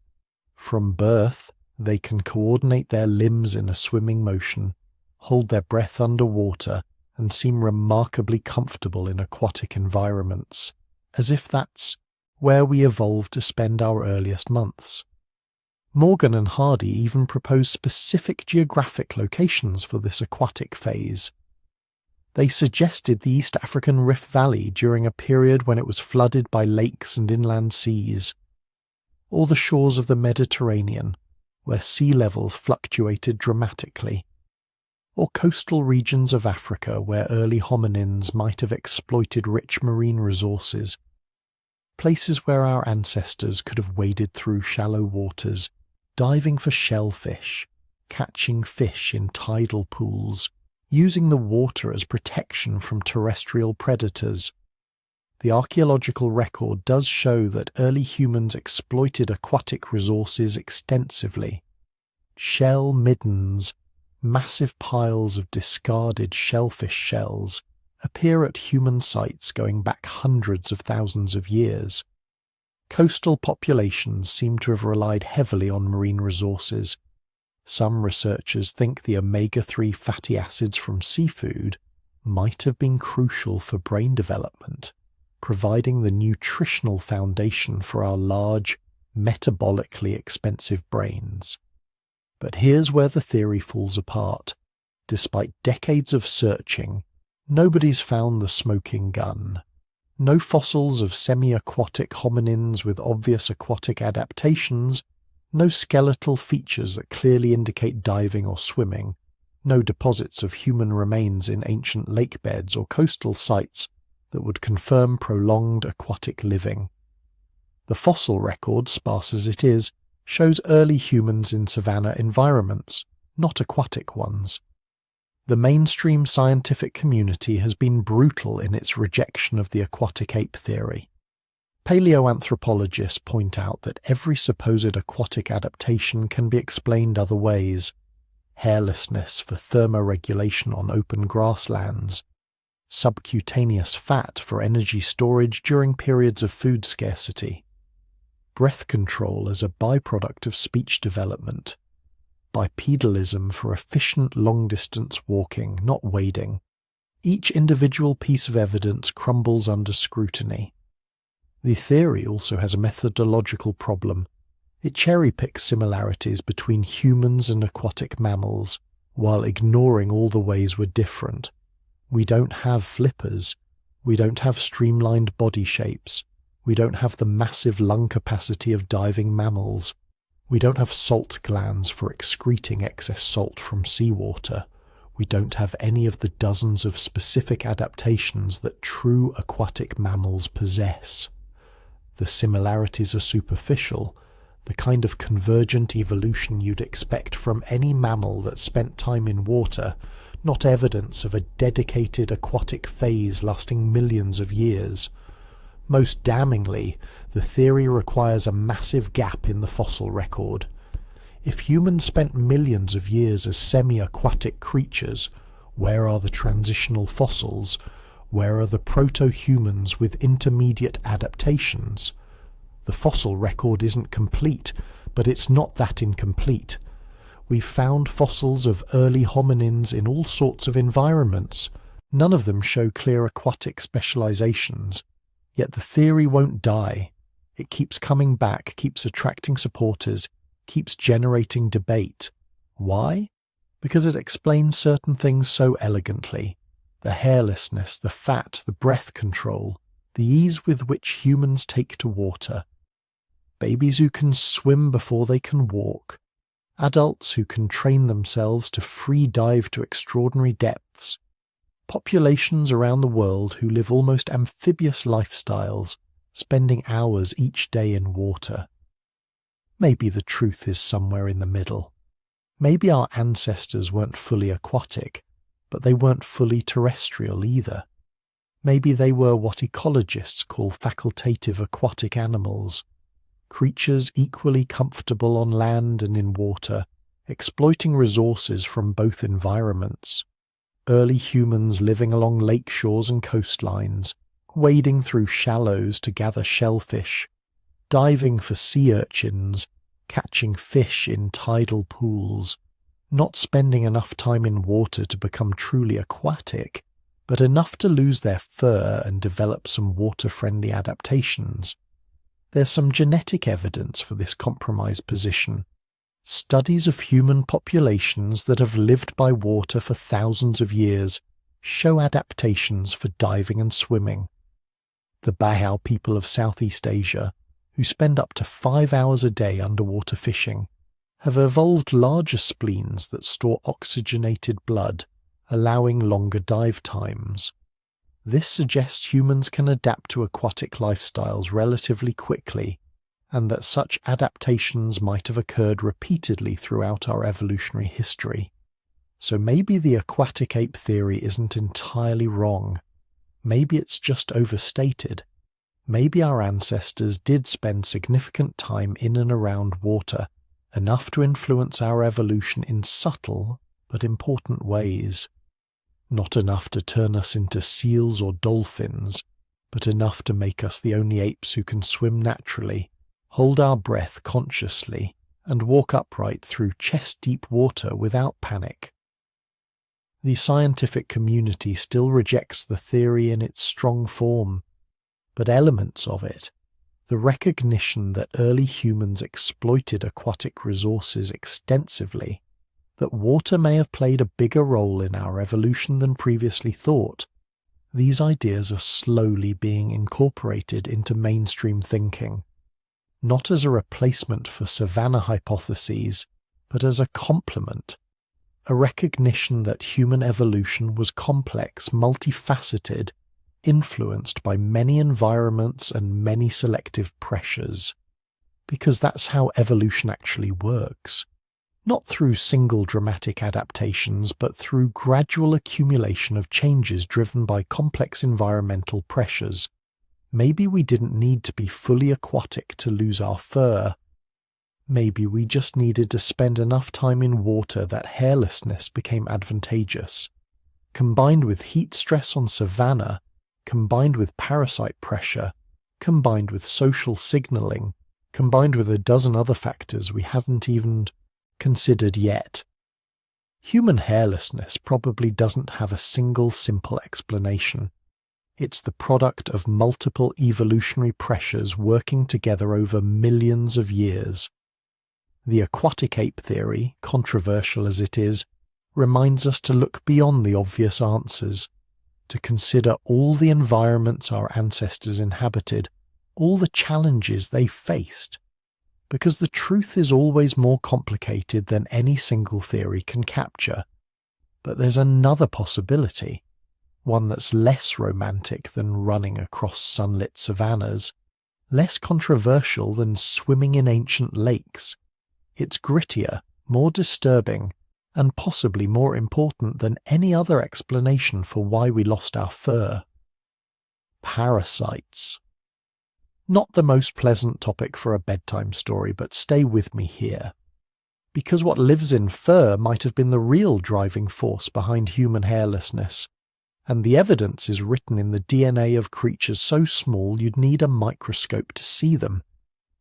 From birth, they can coordinate their limbs in a swimming motion, hold their breath underwater, and seem remarkably comfortable in aquatic environments, as if that's where we evolved to spend our earliest months. Morgan and Hardy even propose specific geographic locations for this aquatic phase. They suggested the East African Rift Valley during a period when it was flooded by lakes and inland seas, or the shores of the Mediterranean, where sea levels fluctuated dramatically, or coastal regions of Africa where early hominins might have exploited rich marine resources, places where our ancestors could have waded through shallow waters, diving for shellfish, catching fish in tidal pools, using the water as protection from terrestrial predators. The archaeological record does show that early humans exploited aquatic resources extensively. Shell middens, massive piles of discarded shellfish shells, appear at human sites going back hundreds of thousands of years. Coastal populations seem to have relied heavily on marine resources. Some researchers think the omega-3 fatty acids from seafood might have been crucial for brain development, providing the nutritional foundation for our large, metabolically expensive brains. But here's where the theory falls apart. Despite decades of searching, nobody's found the smoking gun. No fossils of semi-aquatic hominins with obvious aquatic adaptations, no skeletal features that clearly indicate diving or swimming, no deposits of human remains in ancient lake beds or coastal sites that would confirm prolonged aquatic living. The fossil record, sparse as it is, shows early humans in savanna environments, not aquatic ones. The mainstream scientific community has been brutal in its rejection of the aquatic ape theory. Paleoanthropologists point out that every supposed aquatic adaptation can be explained other ways. Hairlessness for thermoregulation on open grasslands, subcutaneous fat for energy storage during periods of food scarcity, breath control as a byproduct of speech development, bipedalism for efficient long-distance walking, not wading. Each individual piece of evidence crumbles under scrutiny. The theory also has a methodological problem. It cherry-picks similarities between humans and aquatic mammals, while ignoring all the ways we're different. We don't have flippers. We don't have streamlined body shapes. We don't have the massive lung capacity of diving mammals. We don't have salt glands for excreting excess salt from seawater. We don't have any of the dozens of specific adaptations that true aquatic mammals possess. The similarities are superficial, the kind of convergent evolution you'd expect from any mammal that spent time in water, not evidence of a dedicated aquatic phase lasting millions of years. Most damningly, the theory requires a massive gap in the fossil record. If humans spent millions of years as semi-aquatic creatures, where are the transitional fossils? Where are the proto-humans with intermediate adaptations? The fossil record isn't complete, but it's not that incomplete. We've found fossils of early hominins in all sorts of environments. None of them show clear aquatic specializations. Yet the theory won't die. It keeps coming back, keeps attracting supporters, keeps generating debate. Why? Because it explains certain things so elegantly. The hairlessness, the fat, the breath control, the ease with which humans take to water. Babies who can swim before they can walk. Adults who can train themselves to free dive to extraordinary depths. Populations around the world who live almost amphibious lifestyles, spending hours each day in water. Maybe the truth is somewhere in the middle. Maybe our ancestors weren't fully aquatic, but they weren't fully terrestrial either. Maybe they were what ecologists call facultative aquatic animals, creatures equally comfortable on land and in water, exploiting resources from both environments. Early humans living along lake shores and coastlines, wading through shallows to gather shellfish, diving for sea urchins, catching fish in tidal pools, not spending enough time in water to become truly aquatic, but enough to lose their fur and develop some water-friendly adaptations. There's some genetic evidence for this compromised position. Studies of human populations that have lived by water for thousands of years show adaptations for diving and swimming. The Bahau people of Southeast Asia, who spend up to 5 hours a day underwater fishing, have evolved larger spleens that store oxygenated blood, allowing longer dive times. This suggests humans can adapt to aquatic lifestyles relatively quickly, and that such adaptations might have occurred repeatedly throughout our evolutionary history. So maybe the aquatic ape theory isn't entirely wrong. Maybe it's just overstated. Maybe our ancestors did spend significant time in and around water, enough to influence our evolution in subtle but important ways. Not enough to turn us into seals or dolphins, but enough to make us the only apes who can swim naturally, hold our breath consciously, and walk upright through chest-deep water without panic. The scientific community still rejects the theory in its strong form, but elements of it, the recognition that early humans exploited aquatic resources extensively, that water may have played a bigger role in our evolution than previously thought, these ideas are slowly being incorporated into mainstream thinking, not as a replacement for Savanna Hypotheses, but as a complement, a recognition that human evolution was complex, multifaceted, influenced by many environments and many selective pressures, because that's how evolution actually works. Not through single dramatic adaptations, but through gradual accumulation of changes driven by complex environmental pressures. Maybe we didn't need to be fully aquatic to lose our fur. Maybe we just needed to spend enough time in water that hairlessness became advantageous. Combined with heat stress on savanna, combined with parasite pressure, combined with social signaling, combined with a dozen other factors we haven't even considered yet. Human hairlessness probably doesn't have a single simple explanation. It's the product of multiple evolutionary pressures working together over millions of years. The aquatic ape theory, controversial as it is, reminds us to look beyond the obvious answers, to consider all the environments our ancestors inhabited, all the challenges they faced, because the truth is always more complicated than any single theory can capture. But there's another possibility, one that's less romantic than running across sunlit savannas, less controversial than swimming in ancient lakes. It's grittier, more disturbing, and possibly more important than any other explanation for why we lost our fur. Parasites. Not the most pleasant topic for a bedtime story, but stay with me here. Because what lives in fur might have been the real driving force behind human hairlessness, and the evidence is written in the DNA of creatures so small you'd need a microscope to see them,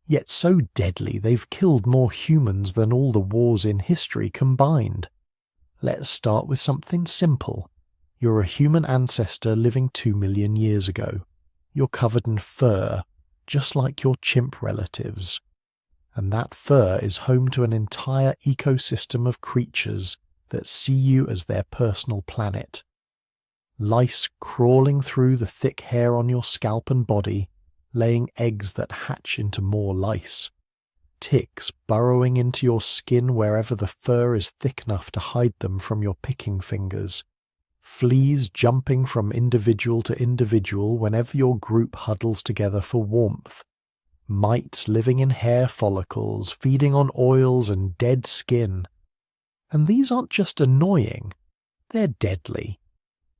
yet so deadly they've killed more humans than all the wars in history combined. Let's start with something simple. You're a human ancestor living 2 million years ago. You're covered in fur, just like your chimp relatives. And that fur is home to an entire ecosystem of creatures that see you as their personal planet. Lice crawling through the thick hair on your scalp and body, laying eggs that hatch into more lice. Ticks burrowing into your skin wherever the fur is thick enough to hide them from your picking fingers. Fleas jumping from individual to individual whenever your group huddles together for warmth. Mites living in hair follicles, feeding on oils and dead skin. And these aren't just annoying, they're deadly.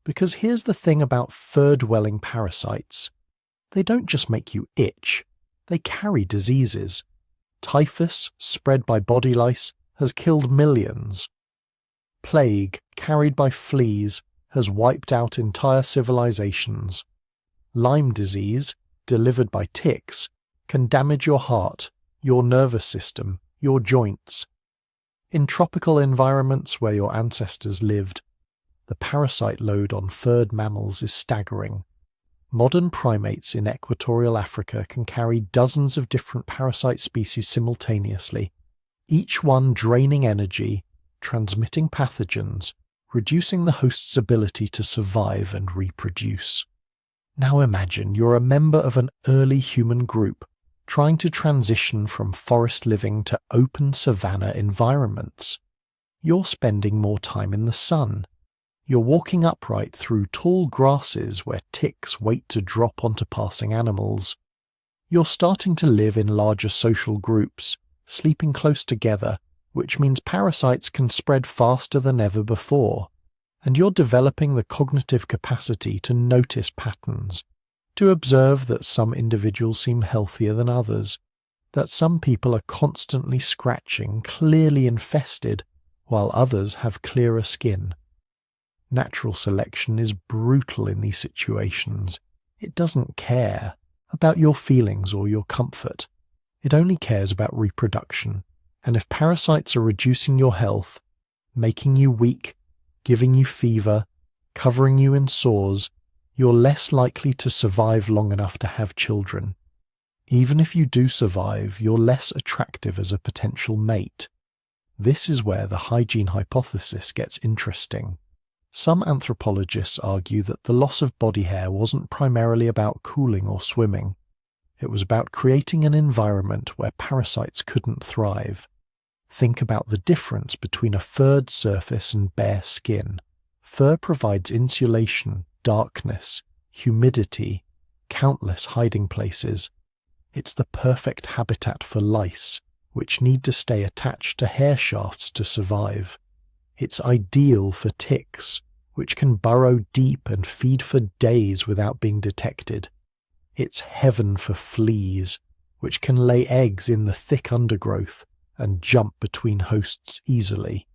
Because here's the thing about fur-dwelling parasites. They don't just make you itch, they carry diseases. Typhus, spread by body lice, has killed millions. Plague, carried by fleas, has wiped out entire civilizations. Lyme disease, delivered by ticks, can damage your heart, your nervous system, your joints. In tropical environments where your ancestors lived, the parasite load on furred mammals is staggering. Modern primates in equatorial Africa can carry dozens of different parasite species simultaneously, each one draining energy, transmitting pathogens, reducing the host's ability to survive and reproduce. Now imagine you're a member of an early human group trying to transition from forest living to open savanna environments. You're spending more time in the sun. You're walking upright through tall grasses where ticks wait to drop onto passing animals. You're starting to live in larger social groups, sleeping close together, which means parasites can spread faster than ever before. And you're developing the cognitive capacity to notice patterns, to observe that some individuals seem healthier than others, that some people are constantly scratching, clearly infested, while others have clearer skin. Natural selection is brutal in these situations. It doesn't care about your feelings or your comfort. It only cares about reproduction. And if parasites are reducing your health, making you weak, giving you fever, covering you in sores, you're less likely to survive long enough to have children. Even if you do survive, you're less attractive as a potential mate. This is where the hygiene hypothesis gets interesting. Some anthropologists argue that the loss of body hair wasn't primarily about cooling or swimming. It was about creating an environment where parasites couldn't thrive. Think about the difference between a furred surface and bare skin. Fur provides insulation, darkness, humidity, countless hiding places. It's the perfect habitat for lice, which need to stay attached to hair shafts to survive. It's ideal for ticks, which can burrow deep and feed for days without being detected. It's heaven for fleas, which can lay eggs in the thick undergrowth and jump between hosts easily.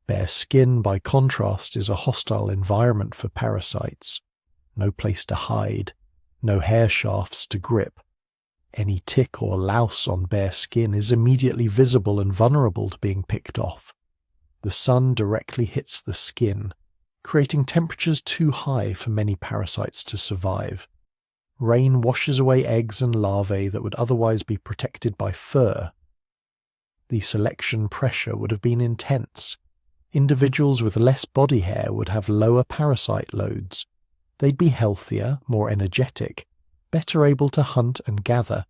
Bare skin, by contrast, is a hostile environment for parasites. No place to hide, no hair shafts to grip. Any tick or louse on bare skin is immediately visible and vulnerable to being picked off. The sun directly hits the skin, creating temperatures too high for many parasites to survive. Rain washes away eggs and larvae that would otherwise be protected by fur. The selection pressure would have been intense. Individuals with less body hair would have lower parasite loads. They'd be healthier, more energetic, better able to hunt and gather.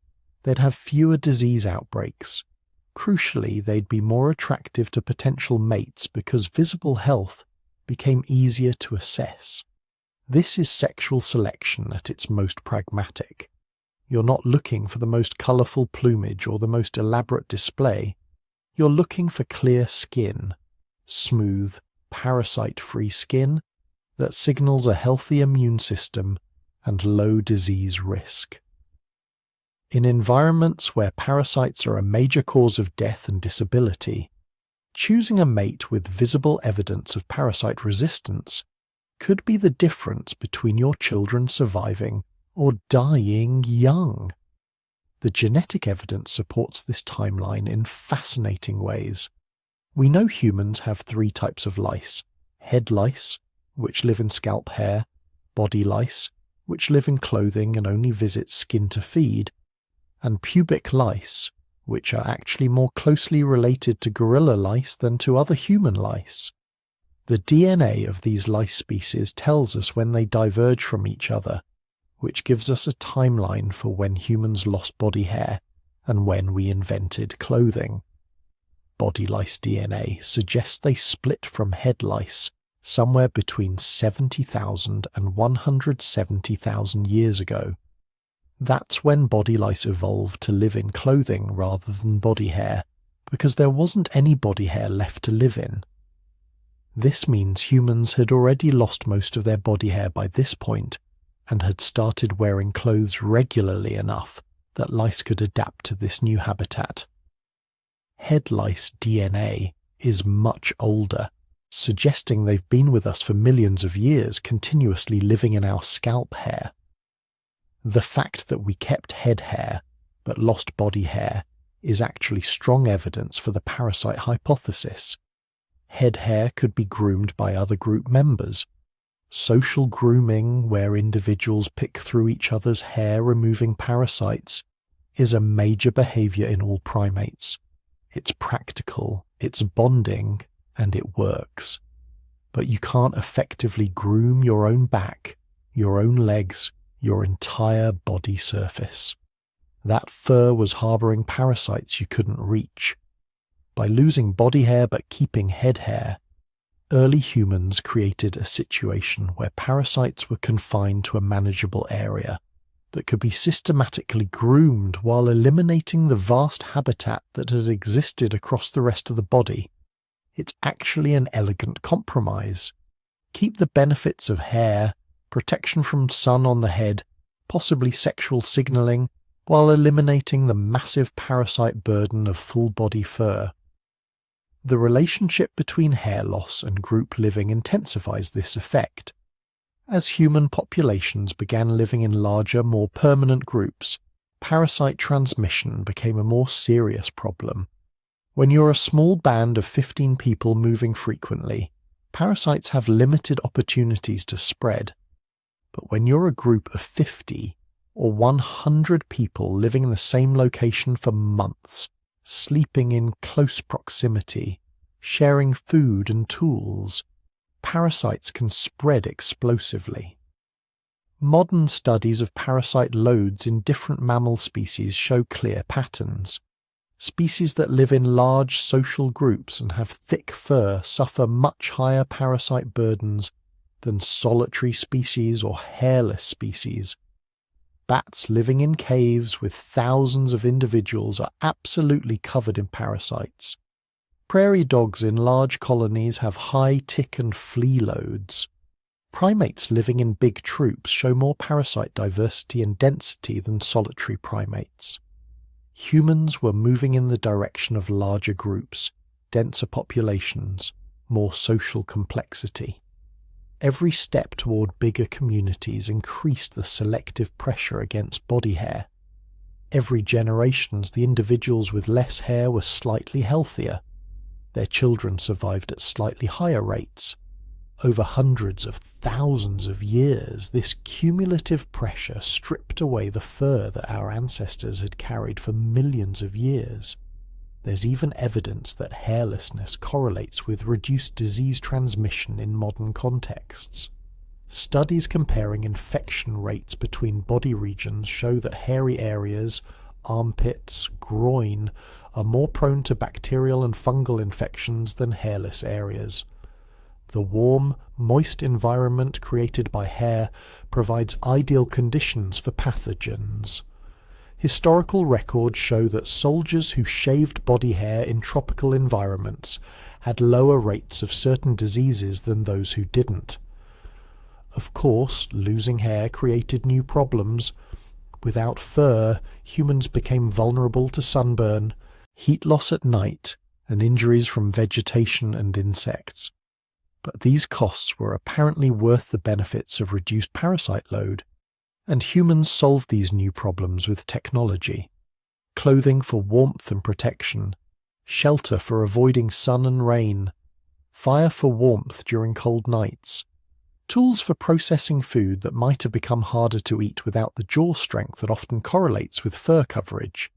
They'd have fewer disease outbreaks. Crucially, they'd be more attractive to potential mates because visible health became easier to assess. This is sexual selection at its most pragmatic. You're not looking for the most colourful plumage or the most elaborate display. You're looking for clear skin, smooth, parasite-free skin that signals a healthy immune system and low disease risk. In environments where parasites are a major cause of death and disability, choosing a mate with visible evidence of parasite resistance could be the difference between your children surviving or dying young. The genetic evidence supports this timeline in fascinating ways. We know humans have 3 types of lice: head lice, which live in scalp hair; body lice, which live in clothing and only visit skin to feed; and pubic lice, which are actually more closely related to gorilla lice than to other human lice. The DNA of these lice species tells us when they diverge from each other, which gives us a timeline for when humans lost body hair and when we invented clothing. Body lice DNA suggests they split from head lice somewhere between 70,000 and 170,000 years ago. That's when body lice evolved to live in clothing rather than body hair, because there wasn't any body hair left to live in. This means humans had already lost most of their body hair by this point and had started wearing clothes regularly enough that lice could adapt to this new habitat. Head lice DNA is much older, suggesting they've been with us for millions of years, continuously living in our scalp hair. The fact that we kept head hair but lost body hair is actually strong evidence for the parasite hypothesis. Head hair could be groomed by other group members. Social grooming, where individuals pick through each other's hair removing parasites, is a major behavior in all primates. It's practical, it's bonding, and it works. But you can't effectively groom your own back, your own legs, your entire body surface. That fur was harboring parasites you couldn't reach. By losing body hair but keeping head hair, early humans created a situation where parasites were confined to a manageable area that could be systematically groomed while eliminating the vast habitat that had existed across the rest of the body. It's actually an elegant compromise. Keep the benefits of hair, protection from sun on the head, possibly sexual signaling, while eliminating the massive parasite burden of full-body fur. The relationship between hair loss and group living intensifies this effect. As human populations began living in larger, more permanent groups, parasite transmission became a more serious problem. When you're a small band of 15 people moving frequently, parasites have limited opportunities to spread. But when you're a group of 50 or 100 people living in the same location for months, sleeping in close proximity, sharing food and tools, parasites can spread explosively. Modern studies of parasite loads in different mammal species show clear patterns. Species that live in large social groups and have thick fur suffer much higher parasite burdens than solitary species or hairless species. Bats living in caves with thousands of individuals are absolutely covered in parasites. Prairie dogs in large colonies have high tick and flea loads. Primates living in big troops show more parasite diversity and density than solitary primates. Humans were moving in the direction of larger groups, denser populations, more social complexity. Every step toward bigger communities increased the selective pressure against body hair. Every generation, the individuals with less hair were slightly healthier. Their children survived at slightly higher rates. Over hundreds of thousands of years, this cumulative pressure stripped away the fur that our ancestors had carried for millions of years. There's even evidence that hairlessness correlates with reduced disease transmission in modern contexts. Studies comparing infection rates between body regions show that hairy areas, armpits, groin, are more prone to bacterial and fungal infections than hairless areas. The warm, moist environment created by hair provides ideal conditions for pathogens. Historical records show that soldiers who shaved body hair in tropical environments had lower rates of certain diseases than those who didn't. Of course, losing hair created new problems. Without fur, humans became vulnerable to sunburn, heat loss at night, and injuries from vegetation and insects. But these costs were apparently worth the benefits of reduced parasite load. And humans solved these new problems with technology. Clothing for warmth and protection, shelter for avoiding sun and rain, fire for warmth during cold nights, tools for processing food that might have become harder to eat without the jaw strength that often correlates with fur coverage.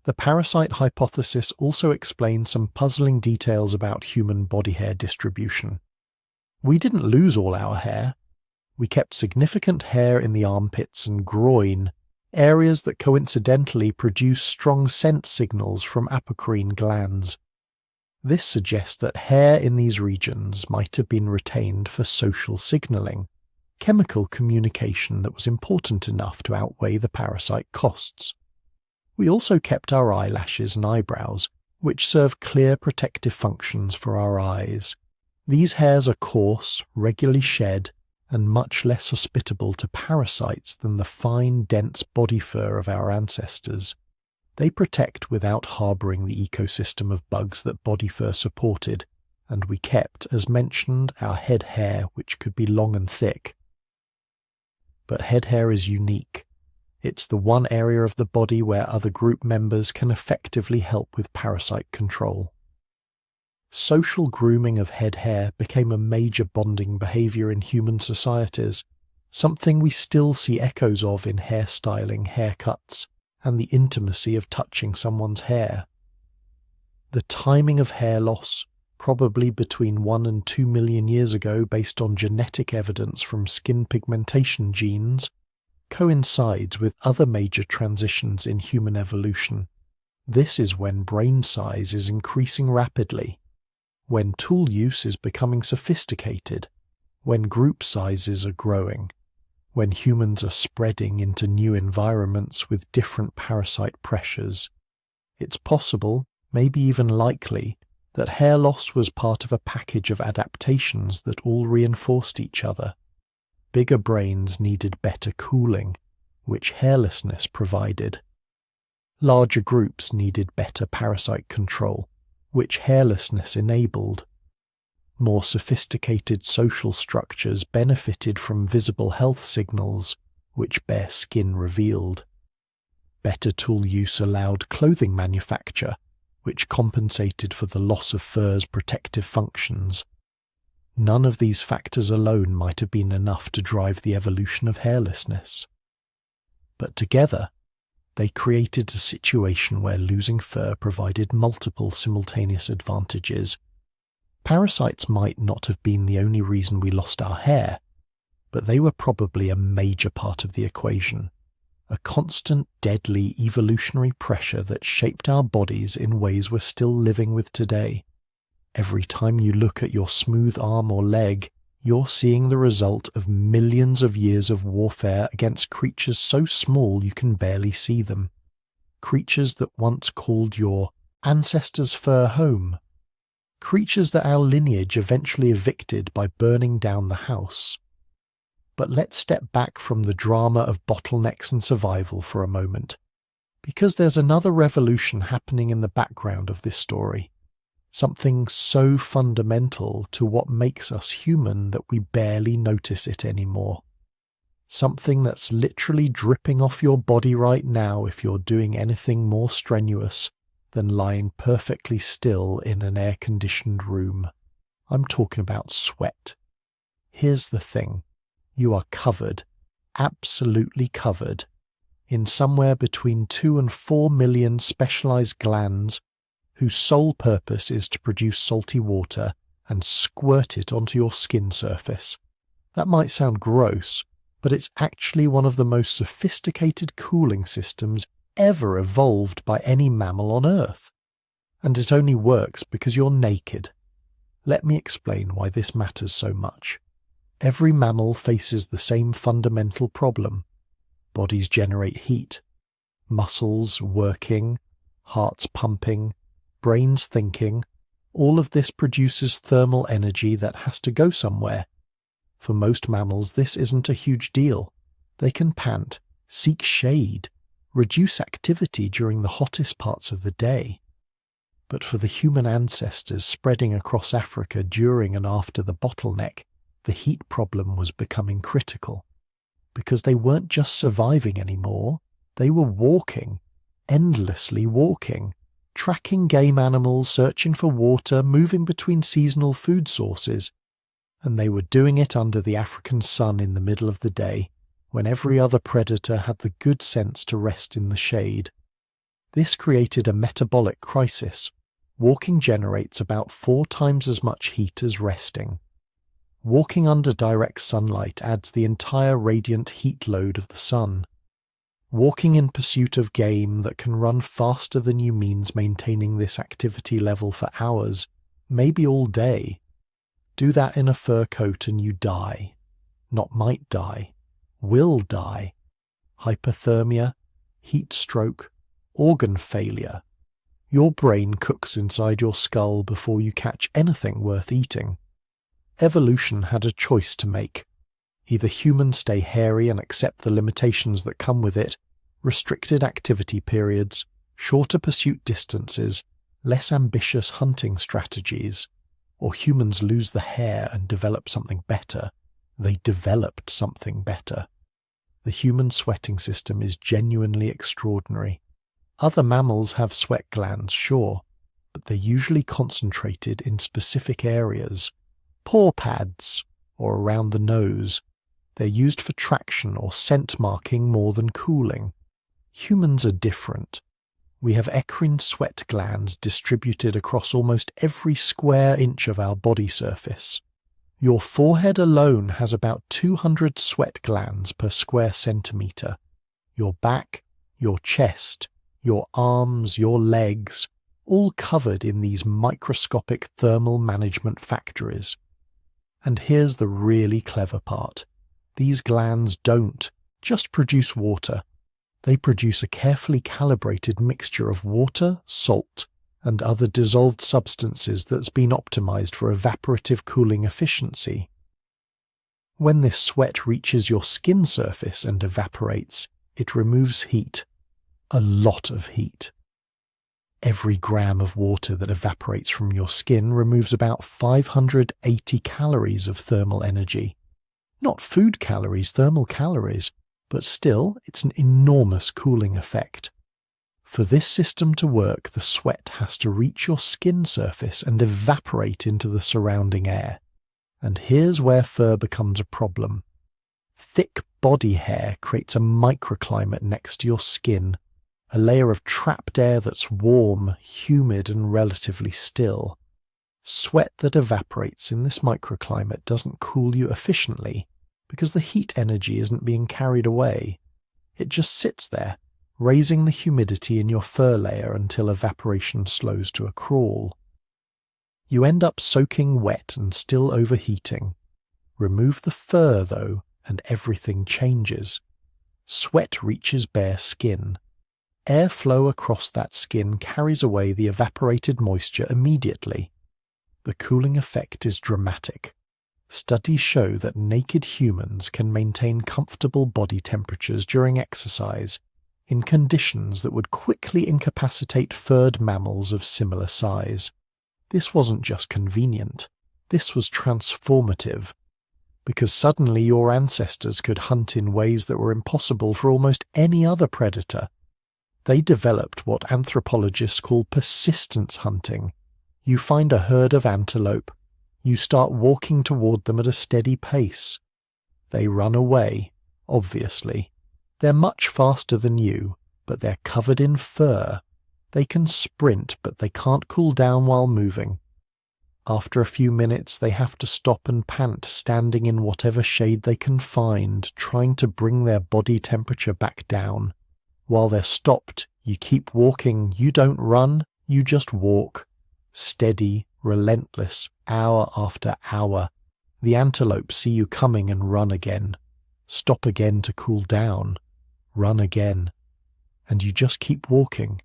The parasite hypothesis also explains some puzzling details about human body hair distribution. We didn't lose all our hair. We kept significant hair in the armpits and groin, areas that coincidentally produce strong scent signals from apocrine glands. This suggests that hair in these regions might have been retained for social signaling, chemical communication that was important enough to outweigh the parasite costs. We also kept our eyelashes and eyebrows, which serve clear protective functions for our eyes. These hairs are coarse, regularly shed, and much less hospitable to parasites than the fine, dense body fur of our ancestors. They protect without harbouring the ecosystem of bugs that body fur supported, and we kept, as mentioned, our head hair, which could be long and thick. But head hair is unique. It's the one area of the body where other group members can effectively help with parasite control. Social grooming of head hair became a major bonding behaviour in human societies, something we still see echoes of in hairstyling, haircuts, and the intimacy of touching someone's hair. The timing of hair loss, probably between 1 and 2 million years ago based on genetic evidence from skin pigmentation genes, coincides with other major transitions in human evolution. This is when brain size is increasing rapidly, when tool use is becoming sophisticated, when group sizes are growing, when humans are spreading into new environments with different parasite pressures. It's possible, maybe even likely, that hair loss was part of a package of adaptations that all reinforced each other. Bigger brains needed better cooling, which hairlessness provided. Larger groups needed better parasite control, which hairlessness enabled. More sophisticated social structures benefited from visible health signals, which bare skin revealed. Better tool use allowed clothing manufacture, which compensated for the loss of fur's protective functions. None of these factors alone might have been enough to drive the evolution of hairlessness. But together, they created a situation where losing fur provided multiple simultaneous advantages. Parasites might not have been the only reason we lost our hair, but they were probably a major part of the equation, a constant, deadly evolutionary pressure that shaped our bodies in ways we're still living with today. Every time you look at your smooth arm or leg, you're seeing the result of millions of years of warfare against creatures so small you can barely see them. Creatures that once called your ancestors' fur home. Creatures that our lineage eventually evicted by burning down the house. But let's step back from the drama of bottlenecks and survival for a moment, because there's another revolution happening in the background of this story. Something so fundamental to what makes us human that we barely notice it anymore. Something that's literally dripping off your body right now if you're doing anything more strenuous than lying perfectly still in an air-conditioned room. I'm talking about sweat. Here's the thing. You are covered, absolutely covered, in somewhere between 2 and 4 million specialized glands whose sole purpose is to produce salty water and squirt it onto your skin surface. That might sound gross, but it's actually one of the most sophisticated cooling systems ever evolved by any mammal on Earth. And it only works because you're naked. Let me explain why this matters so much. Every mammal faces the same fundamental problem. Bodies generate heat. Muscles working, hearts pumping, brains thinking, all of this produces thermal energy that has to go somewhere. For most mammals, this isn't a huge deal. They can pant, seek shade, reduce activity during the hottest parts of the day. But for the human ancestors spreading across Africa during and after the bottleneck, the heat problem was becoming critical. Because they weren't just surviving anymore, they were walking, endlessly walking, tracking game animals, searching for water, moving between seasonal food sources, and they were doing it under the African sun in the middle of the day, when every other predator had the good sense to rest in the shade. This created a metabolic crisis. Walking generates about 4 times as much heat as resting. Walking under direct sunlight adds the entire radiant heat load of the sun. Walking in pursuit of game that can run faster than you means maintaining this activity level for hours, maybe all day. Do that in a fur coat and you die. Not might die. Will die. Hypothermia, heat stroke, organ failure. Your brain cooks inside your skull before you catch anything worth eating. Evolution had a choice to make. Either humans stay hairy and accept the limitations that come with it, restricted activity periods, shorter pursuit distances, less ambitious hunting strategies, or humans lose the hair and develop something better. They developed something better. The human sweating system is genuinely extraordinary. Other mammals have sweat glands, sure, but they're usually concentrated in specific areas. Paw pads, or around the nose. They're used for traction or scent marking more than cooling. Humans are different. We have eccrine sweat glands distributed across almost every square inch of our body surface. Your forehead alone has about 200 sweat glands per square centimetre. Your back, your chest, your arms, your legs, all covered in these microscopic thermal management factories. And here's the really clever part. These glands don't just produce water. They produce a carefully calibrated mixture of water, salt, and other dissolved substances that's been optimized for evaporative cooling efficiency. When this sweat reaches your skin surface and evaporates, it removes heat. A lot of heat. Every gram of water that evaporates from your skin removes about 580 calories of thermal energy. Not food calories, thermal calories, but still, it's an enormous cooling effect. For this system to work, the sweat has to reach your skin surface and evaporate into the surrounding air. And here's where fur becomes a problem. Thick body hair creates a microclimate next to your skin, a layer of trapped air that's warm, humid, and relatively still. Sweat that evaporates in this microclimate doesn't cool you efficiently because the heat energy isn't being carried away. It just sits there, raising the humidity in your fur layer until evaporation slows to a crawl. You end up soaking wet and still overheating. Remove the fur, though, and everything changes. Sweat reaches bare skin. Airflow across that skin carries away the evaporated moisture immediately. The cooling effect is dramatic. Studies show that naked humans can maintain comfortable body temperatures during exercise in conditions that would quickly incapacitate furred mammals of similar size. This wasn't just convenient. This was transformative. Because suddenly your ancestors could hunt in ways that were impossible for almost any other predator. They developed what anthropologists call persistence hunting. You find a herd of antelope. You start walking toward them at a steady pace. They run away, obviously. They're much faster than you, but they're covered in fur. They can sprint, but they can't cool down while moving. After a few minutes, they have to stop and pant, standing in whatever shade they can find, trying to bring their body temperature back down. While they're stopped, you keep walking. You don't run, you just walk. Steady, relentless, hour after hour. The antelope see you coming and run again. Stop again to cool down. Run again. And you just keep walking.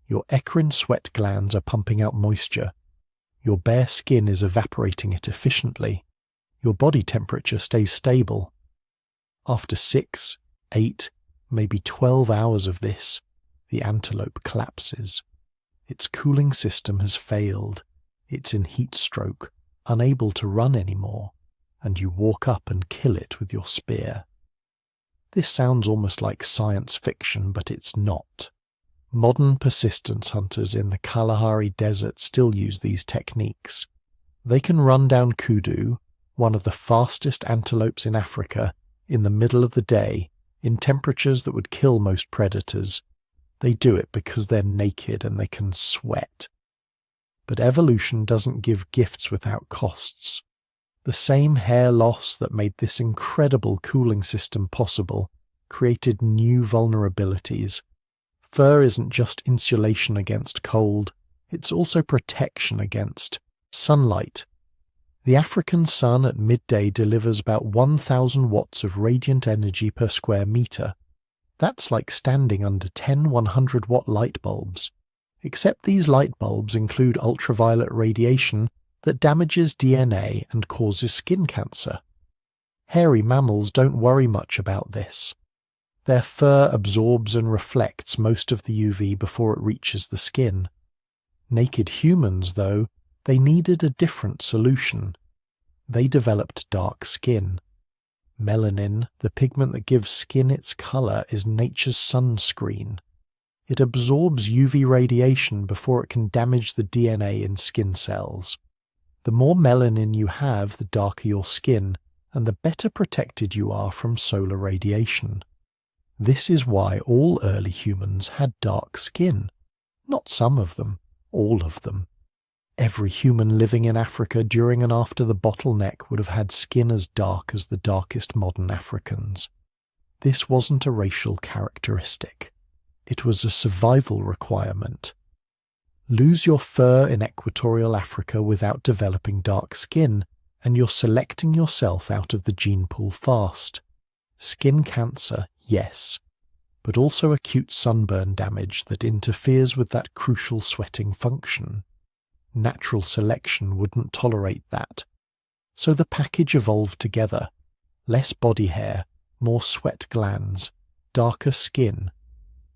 Your eccrine sweat glands are pumping out moisture. Your bare skin is evaporating it efficiently. Your body temperature stays stable. After 6, 8, maybe 12 hours of this, the antelope collapses. Its cooling system has failed. It's in heat stroke, unable to run anymore, and you walk up and kill it with your spear. This sounds almost like science fiction, but it's not. Modern persistence hunters in the Kalahari Desert still use these techniques. They can run down kudu, one of the fastest antelopes in Africa, in the middle of the day, in temperatures that would kill most predators. They do it because they're naked and they can sweat. But evolution doesn't give gifts without costs. The same hair loss that made this incredible cooling system possible created new vulnerabilities. Fur isn't just insulation against cold, it's also protection against sunlight. The African sun at midday delivers about 1,000 watts of radiant energy per square meter. That's like standing under 10 100-watt light bulbs. except these light bulbs include ultraviolet radiation that damages DNA and causes skin cancer. Hairy mammals don't worry much about this. Their fur absorbs and reflects most of the UV before it reaches the skin. Naked humans, though, they needed a different solution. They developed dark skin. Melanin, the pigment that gives skin its color, is nature's sunscreen. It absorbs UV radiation before it can damage the DNA in skin cells. The more melanin you have, the darker your skin, and the better protected you are from solar radiation. This is why all early humans had dark skin. Not some of them, all of them. Every human living in Africa during and after the bottleneck would have had skin as dark as the darkest modern Africans. This wasn't a racial characteristic. It was a survival requirement. Lose your fur in equatorial Africa without developing dark skin, and you're selecting yourself out of the gene pool fast. Skin cancer, yes, but also acute sunburn damage that interferes with that crucial sweating function. Natural selection wouldn't tolerate that. So the package evolved together. Less body hair, more sweat glands, darker skin,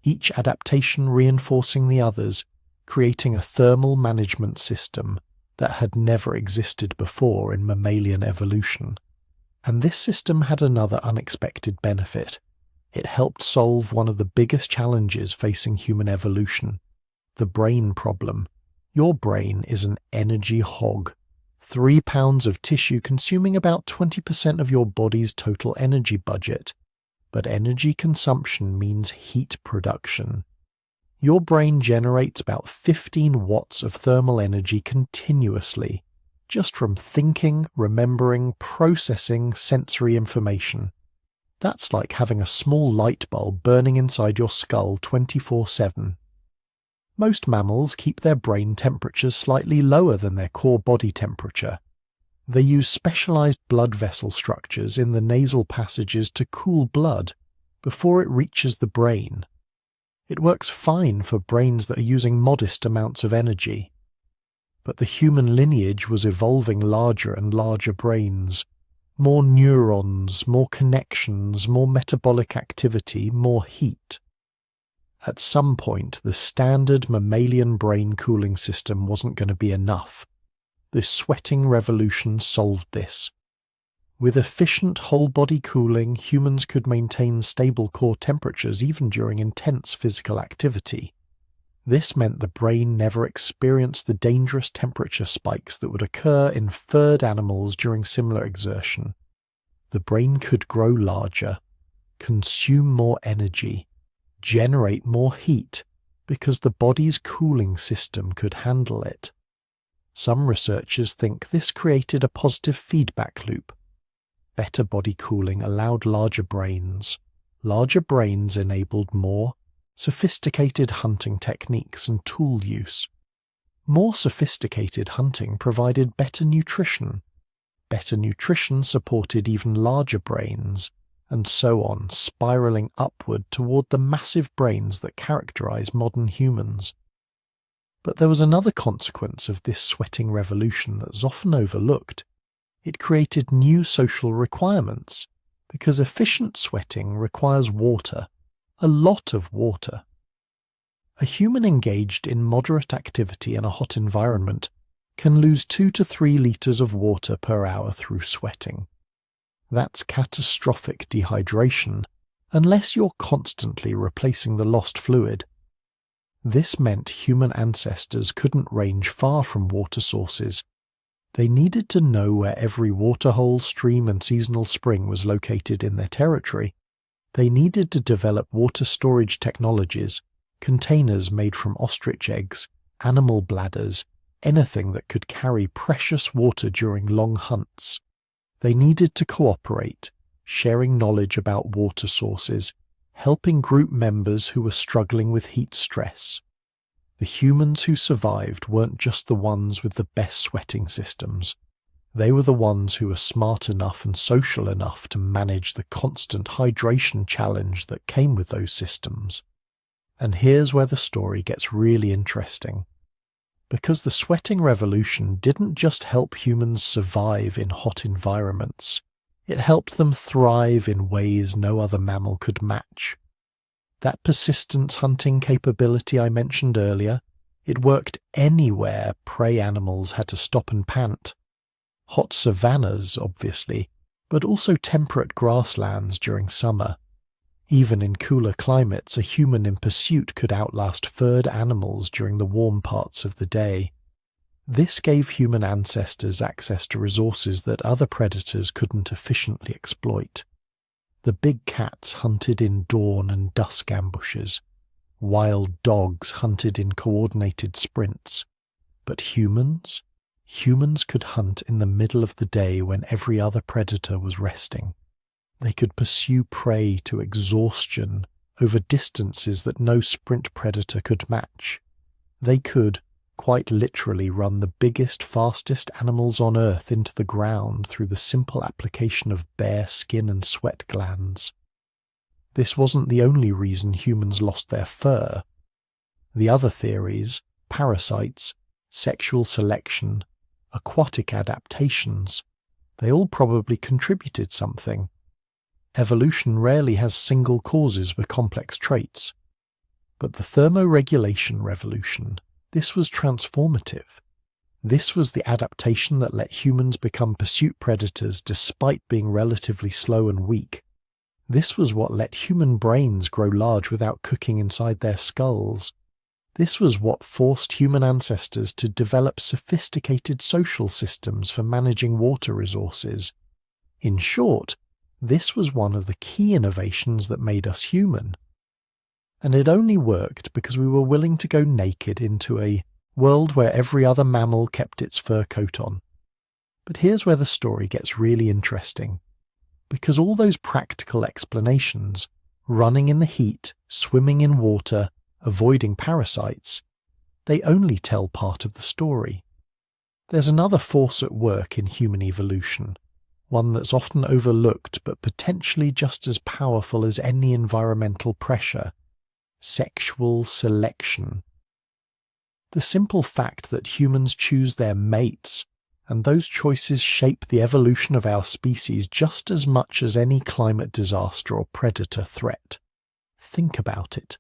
each adaptation reinforcing the others, creating a thermal management system that had never existed before in mammalian evolution. And this system had another unexpected benefit. It helped solve one of the biggest challenges facing human evolution, the brain problem. Your brain is an energy hog. 3 pounds of tissue consuming about 20% of your body's total energy budget. But energy consumption means heat production. Your brain generates about 15 watts of thermal energy continuously, just from thinking, remembering, processing sensory information. That's like having a small light bulb burning inside your skull 24/7. Most mammals keep their brain temperatures slightly lower than their core body temperature. They use specialized blood vessel structures in the nasal passages to cool blood before it reaches the brain. It works fine for brains that are using modest amounts of energy. But the human lineage was evolving larger and larger brains. More neurons, more connections, more metabolic activity, more heat. At some point, the standard mammalian brain cooling system wasn't going to be enough. The sweating revolution solved this. With efficient whole-body cooling, humans could maintain stable core temperatures even during intense physical activity. This meant the brain never experienced the dangerous temperature spikes that would occur in furred animals during similar exertion. The brain could grow larger, consume more energy, generate more heat, because the body's cooling system could handle it. Some researchers think this created a positive feedback loop. Better body cooling allowed larger brains. Larger brains enabled more sophisticated hunting techniques and tool use. More sophisticated hunting provided better nutrition. Better nutrition supported even larger brains, and so on, spiraling upward toward the massive brains that characterize modern humans. But there was another consequence of this sweating revolution that's often overlooked. It created new social requirements, because efficient sweating requires water, a lot of water. A human engaged in moderate activity in a hot environment can lose 2 to 3 liters of water per hour through sweating. That's catastrophic dehydration, unless you're constantly replacing the lost fluid. This meant human ancestors couldn't range far from water sources. They needed to know where every waterhole, stream and seasonal spring was located in their territory. They needed to develop water storage technologies, containers made from ostrich eggs, animal bladders, anything that could carry precious water during long hunts. They needed to cooperate, sharing knowledge about water sources, helping group members who were struggling with heat stress. The humans who survived weren't just the ones with the best sweating systems. They were the ones who were smart enough and social enough to manage the constant hydration challenge that came with those systems. And here's where the story gets really interesting. Because the sweating revolution didn't just help humans survive in hot environments, it helped them thrive in ways no other mammal could match. That persistence hunting capability I mentioned earlier, it worked anywhere prey animals had to stop and pant. Hot savannas, obviously, but also temperate grasslands during summer. Even in cooler climates, a human in pursuit could outlast furred animals during the warm parts of the day. This gave human ancestors access to resources that other predators couldn't efficiently exploit. The big cats hunted in dawn and dusk ambushes. Wild dogs hunted in coordinated sprints. But humans? Humans could hunt in the middle of the day when every other predator was resting. They could pursue prey to exhaustion over distances that no sprint predator could match. They could, quite literally, run the biggest, fastest animals on Earth into the ground through the simple application of bare skin and sweat glands. This wasn't the only reason humans lost their fur. The other theories, parasites, sexual selection, aquatic adaptations, they all probably contributed something. Evolution rarely has single causes for complex traits. But the thermoregulation revolution, this was transformative. This was the adaptation that let humans become pursuit predators despite being relatively slow and weak. This was what let human brains grow large without cooking inside their skulls. This was what forced human ancestors to develop sophisticated social systems for managing water resources. In short, this was one of the key innovations that made us human. And it only worked because we were willing to go naked into a world where every other mammal kept its fur coat on. But here's where the story gets really interesting. Because all those practical explanations, running in the heat, swimming in water, avoiding parasites, they only tell part of the story. There's another force at work in human evolution, one that's often overlooked but potentially just as powerful as any environmental pressure: sexual selection. The simple fact that humans choose their mates, and those choices shape the evolution of our species just as much as any climate disaster or predator threat. Think about it.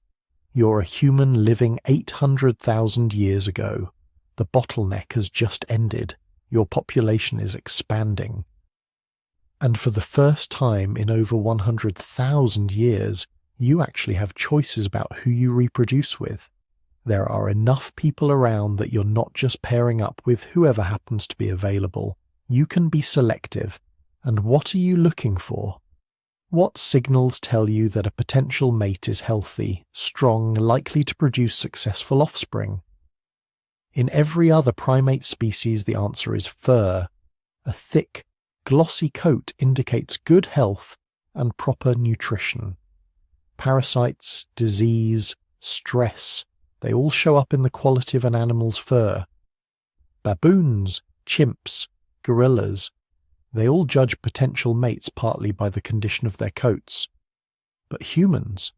You're a human living 800,000 years ago. The bottleneck has just ended. Your population is expanding. And for the first time in over 100,000 years, you actually have choices about who you reproduce with. There are enough people around that you're not just pairing up with whoever happens to be available. You can be selective. And what are you looking for? What signals tell you that a potential mate is healthy, strong, likely to produce successful offspring? In every other primate species, the answer is fur. A thick, glossy coat indicates good health and proper nutrition. Parasites, disease, stress, they all show up in the quality of an animal's fur. Baboons, chimps, gorillas, they all judge potential mates partly by the condition of their coats. But humans,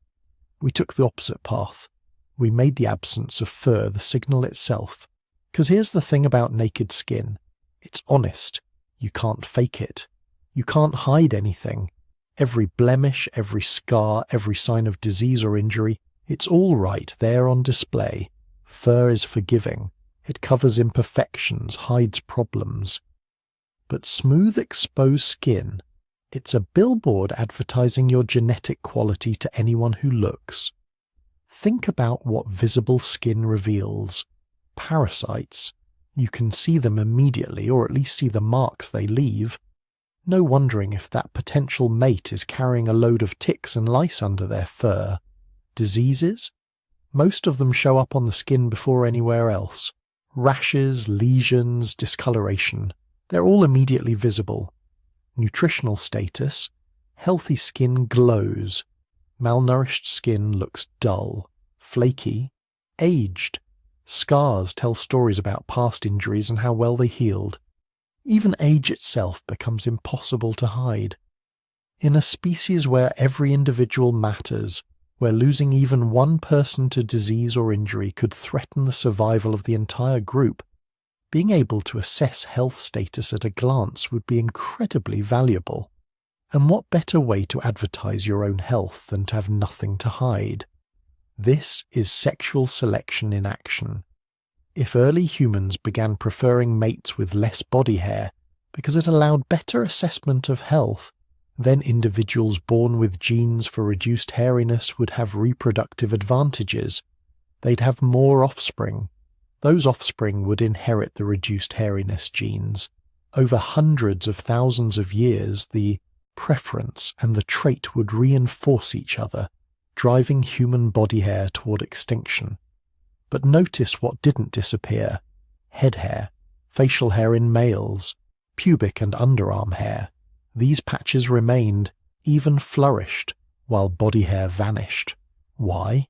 we took the opposite path. We made the absence of fur the signal itself. Because here's the thing about naked skin. It's honest. You can't fake it. You can't hide anything. Every blemish, every scar, every sign of disease or injury, it's all right there on display. Fur is forgiving. It covers imperfections, hides problems. But smooth, exposed skin, it's a billboard advertising your genetic quality to anyone who looks. Think about what visible skin reveals. Parasites, you can see them immediately, or at least see the marks they leave. No wondering if that potential mate is carrying a load of ticks and lice under their fur. Diseases? Most of them show up on the skin before anywhere else. Rashes, lesions, discoloration. They're all immediately visible. Nutritional status? Healthy skin glows. Malnourished skin looks dull, flaky, aged. Scars tell stories about past injuries and how well they healed. Even age itself becomes impossible to hide. In a species where every individual matters, where losing even one person to disease or injury could threaten the survival of the entire group, being able to assess health status at a glance would be incredibly valuable. And what better way to advertise your own health than to have nothing to hide? This is sexual selection in action. If early humans began preferring mates with less body hair because it allowed better assessment of health, then individuals born with genes for reduced hairiness would have reproductive advantages. They'd have more offspring. Those offspring would inherit the reduced hairiness genes. Over hundreds of thousands of years, the preference and the trait would reinforce each other, driving human body hair toward extinction. But notice what didn't disappear: head hair, facial hair in males, pubic and underarm hair. These patches remained, even flourished, while body hair vanished. Why?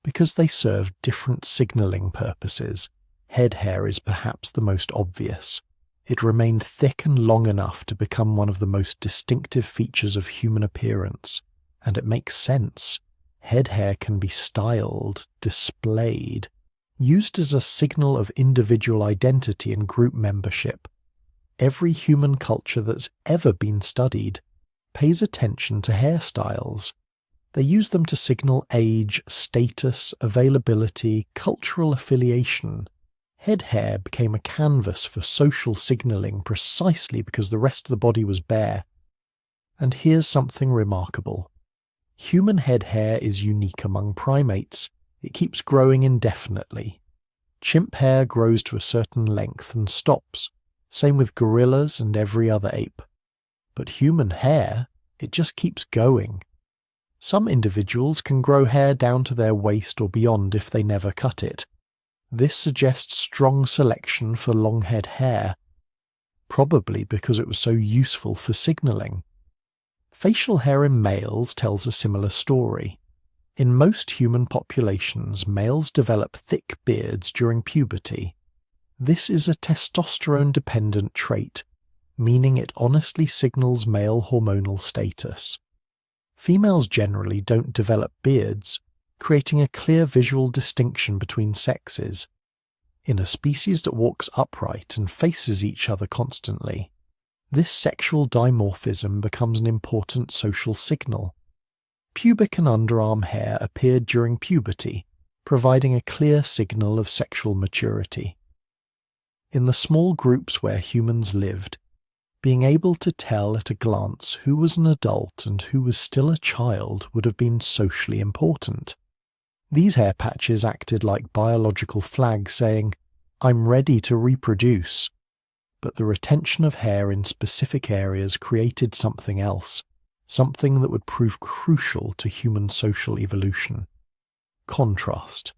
Because they served different signaling purposes. Head hair is perhaps the most obvious. It remained thick and long enough to become one of the most distinctive features of human appearance. And it makes sense. Head hair can be styled, displayed, used as a signal of individual identity and group membership. Every human culture that's ever been studied pays attention to hairstyles. They use them to signal age, status, availability, cultural affiliation. Head hair became a canvas for social signaling precisely because the rest of the body was bare. And here's something remarkable. Human head hair is unique among primates. It keeps growing indefinitely. Chimp hair grows to a certain length and stops. Same with gorillas and every other ape. But human hair, it just keeps going. Some individuals can grow hair down to their waist or beyond if they never cut it. This suggests strong selection for long-head hair, probably because it was so useful for signaling. Facial hair in males tells a similar story. In most human populations, males develop thick beards during puberty. This is a testosterone-dependent trait, meaning it honestly signals male hormonal status. Females generally don't develop beards, creating a clear visual distinction between sexes. In a species that walks upright and faces each other constantly, this sexual dimorphism becomes an important social signal. Pubic and underarm hair appeared during puberty, providing a clear signal of sexual maturity. In the small groups where humans lived, being able to tell at a glance who was an adult and who was still a child would have been socially important. These hair patches acted like biological flags saying, "I'm ready to reproduce." But the retention of hair in specific areas created something else, something that would prove crucial to human social evolution. Contrast.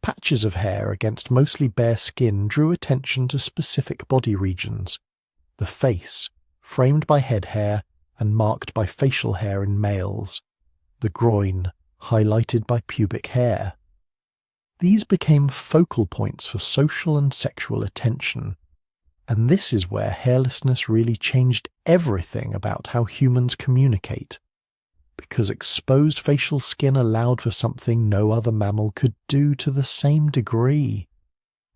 Patches of hair against mostly bare skin drew attention to specific body regions. The face, framed by head hair and marked by facial hair in males. The groin, highlighted by pubic hair. These became focal points for social and sexual attention. And this is where hairlessness really changed everything about how humans communicate. Because exposed facial skin allowed for something no other mammal could do to the same degree.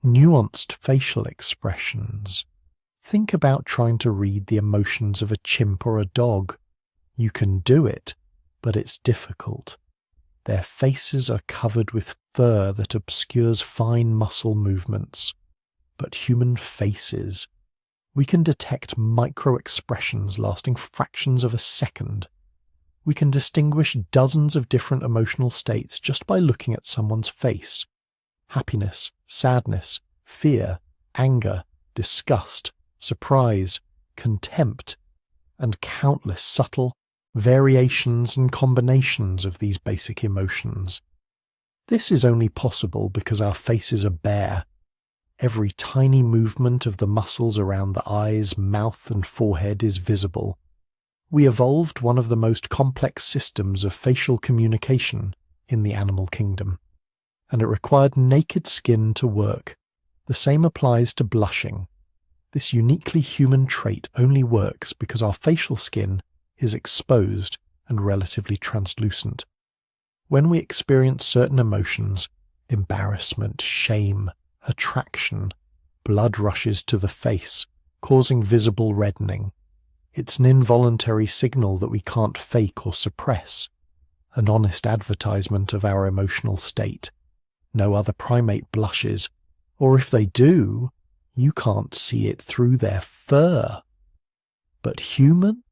Nuanced facial expressions. Think about trying to read the emotions of a chimp or a dog. You can do it, but it's difficult. Their faces are covered with fur that obscures fine muscle movements. But human faces, we can detect micro-expressions lasting fractions of a second. We can distinguish dozens of different emotional states just by looking at someone's face. Happiness, sadness, fear, anger, disgust, surprise, contempt, and countless subtle variations and combinations of these basic emotions. This is only possible because our faces are bare. Every tiny movement of the muscles around the eyes, mouth, and forehead is visible. We evolved one of the most complex systems of facial communication in the animal kingdom, and it required naked skin to work. The same applies to blushing. This uniquely human trait only works because our facial skin is exposed and relatively translucent. When we experience certain emotions, embarrassment, shame, attraction, blood rushes to the face, causing visible reddening. It's an involuntary signal that we can't fake or suppress, an honest advertisement of our emotional state. No other primate blushes, or if they do, you can't see it through their fur. But humans?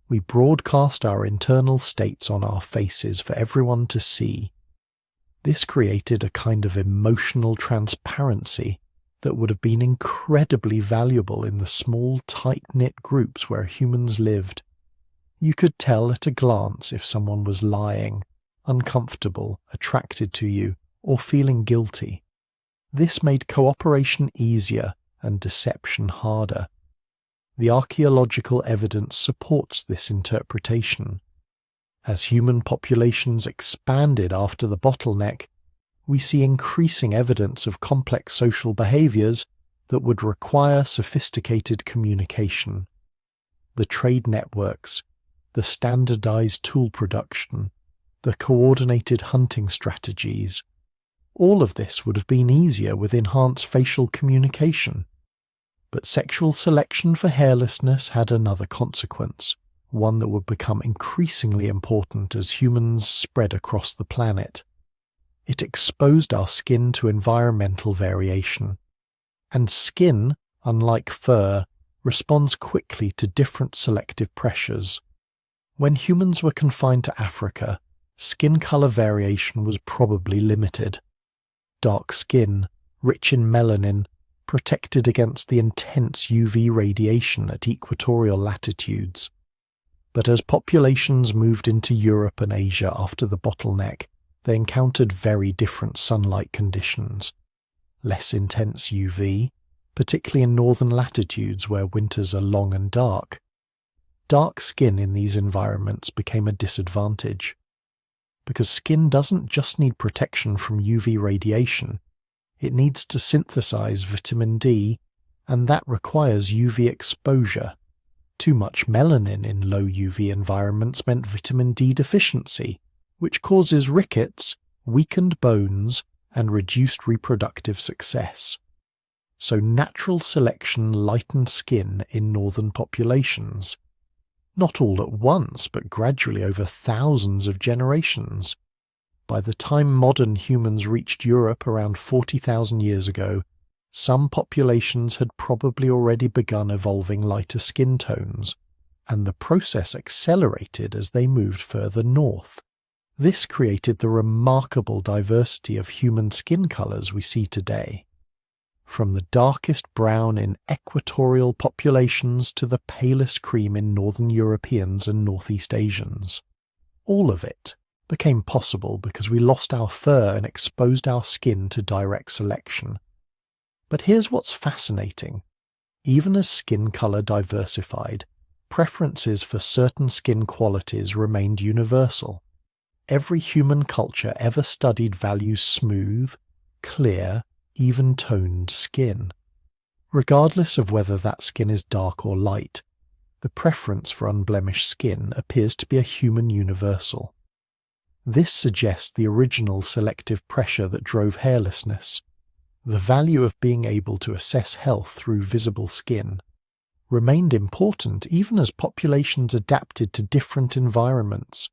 We broadcast our internal states on our faces for everyone to see. This created a kind of emotional transparency that would have been incredibly valuable in the small, tight-knit groups where humans lived. You could tell at a glance if someone was lying, uncomfortable, attracted to you, or feeling guilty. This made cooperation easier and deception harder. The archaeological evidence supports this interpretation. As human populations expanded after the bottleneck, we see increasing evidence of complex social behaviors that would require sophisticated communication. The trade networks, the standardized tool production, the coordinated hunting strategies, all of this would have been easier with enhanced facial communication. But sexual selection for hairlessness had another consequence, one that would become increasingly important as humans spread across the planet. It exposed our skin to environmental variation. And skin, unlike fur, responds quickly to different selective pressures. When humans were confined to Africa, skin color variation was probably limited. Dark skin, rich in melanin, protected against the intense UV radiation at equatorial latitudes. But as populations moved into Europe and Asia after the bottleneck, they encountered very different sunlight conditions. Less intense UV, particularly in northern latitudes where winters are long and dark. Dark skin in these environments became a disadvantage. Because skin doesn't just need protection from UV radiation, it needs to synthesize vitamin D, and that requires UV exposure. Too much melanin in low UV environments meant vitamin D deficiency, which causes rickets, weakened bones, and reduced reproductive success. So natural selection lightened skin in northern populations. Not all at once, but gradually over thousands of generations. By the time modern humans reached Europe around 40,000 years ago, some populations had probably already begun evolving lighter skin tones, and the process accelerated as they moved further north. This created the remarkable diversity of human skin colors we see today. From the darkest brown in equatorial populations to the palest cream in northern Europeans and Northeast Asians. All of it became possible because we lost our fur and exposed our skin to direct selection. But here's what's fascinating. Even as skin color diversified, preferences for certain skin qualities remained universal. Every human culture ever studied values smooth, clear, even-toned skin. Regardless of whether that skin is dark or light, the preference for unblemished skin appears to be a human universal. This suggests the original selective pressure that drove hairlessness, the value of being able to assess health through visible skin, remained important even as populations adapted to different environments.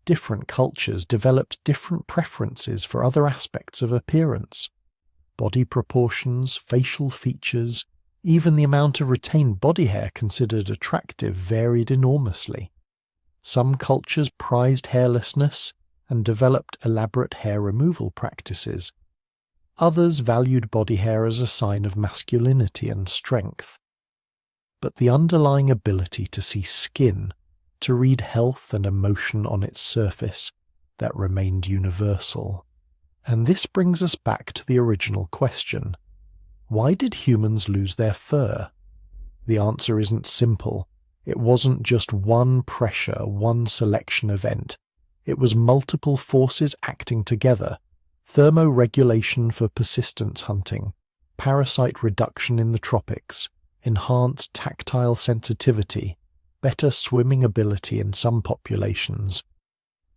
Different cultures developed different preferences for other aspects of appearance. Body proportions, facial features, even the amount of retained body hair considered attractive varied enormously. Some cultures prized hairlessness and developed elaborate hair removal practices. Others valued body hair as a sign of masculinity and strength. But the underlying ability to see skin, to read health and emotion on its surface, that remained universal. And this brings us back to the original question. Why did humans lose their fur? The answer isn't simple. It wasn't just one pressure, one selection event. It was multiple forces acting together. Thermoregulation for persistence hunting, parasite reduction in the tropics, enhanced tactile sensitivity, better swimming ability in some populations.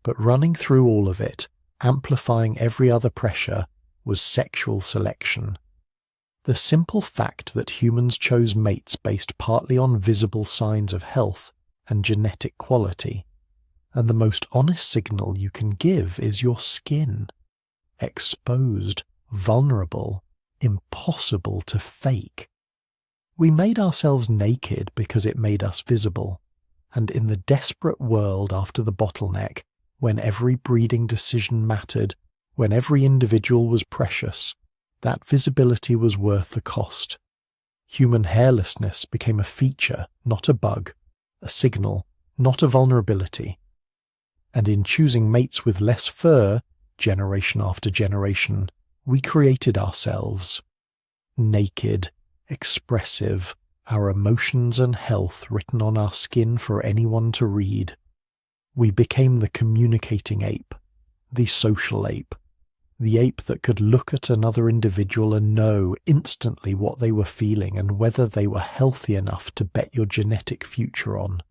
But running through all of it, amplifying every other pressure, was sexual selection. The simple fact that humans chose mates based partly on visible signs of health and genetic quality. And the most honest signal you can give is your skin. Exposed, vulnerable, impossible to fake. We made ourselves naked because it made us visible, and in the desperate world after the bottleneck, when every breeding decision mattered, when every individual was precious, that visibility was worth the cost. Human hairlessness became a feature, not a bug, a signal, not a vulnerability. And in choosing mates with less fur, generation after generation, we created ourselves. Naked, expressive, our emotions and health written on our skin for anyone to read. We became the communicating ape, the social ape, the ape that could look at another individual and know instantly what they were feeling and whether they were healthy enough to bet your genetic future on.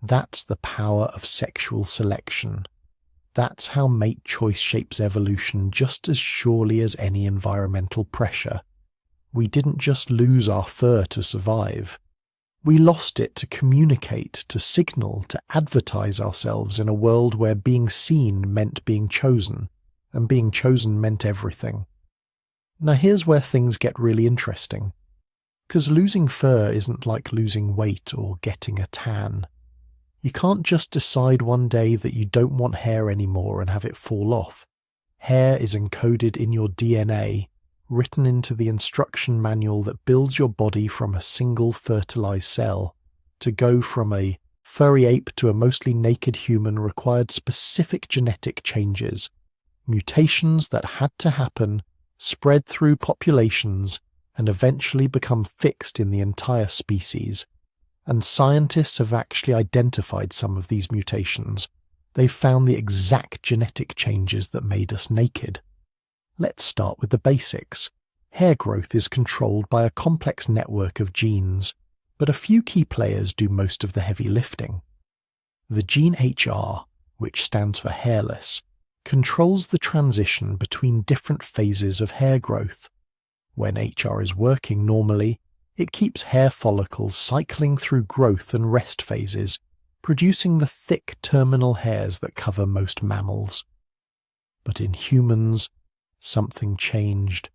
That's the power of sexual selection. That's how mate choice shapes evolution just as surely as any environmental pressure. We didn't just lose our fur to survive. We lost it to communicate, to signal, to advertise ourselves in a world where being seen meant being chosen, and being chosen meant everything. Now here's where things get really interesting. Because losing fur isn't like losing weight or getting a tan. You can't just decide one day that you don't want hair anymore and have it fall off. Hair is encoded in your DNA, written into the instruction manual that builds your body from a single fertilized cell. To go from a furry ape to a mostly naked human required specific genetic changes, mutations that had to happen, spread through populations, and eventually become fixed in the entire species. And scientists have actually identified some of these mutations. They've found the exact genetic changes that made us naked. Let's start with the basics. Hair growth is controlled by a complex network of genes, but a few key players do most of the heavy lifting. The gene HR, which stands for hairless, controls the transition between different phases of hair growth. When HR is working normally, it keeps hair follicles cycling through growth and rest phases, producing the thick terminal hairs that cover most mammals. But in humans, something changed.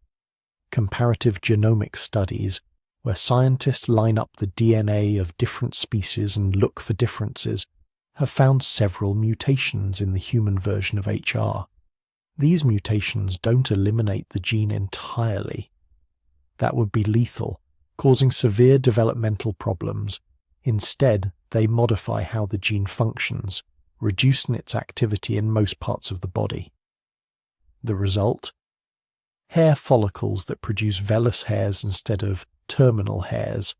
Comparative genomic studies, where scientists line up the DNA of different species and look for differences, have found several mutations in the human version of HR. These mutations don't eliminate the gene entirely. That would be lethal, causing severe developmental problems. Instead, they modify how the gene functions, reducing its activity in most parts of the body. The result? Hair follicles that produce vellus hairs instead of terminal hairs.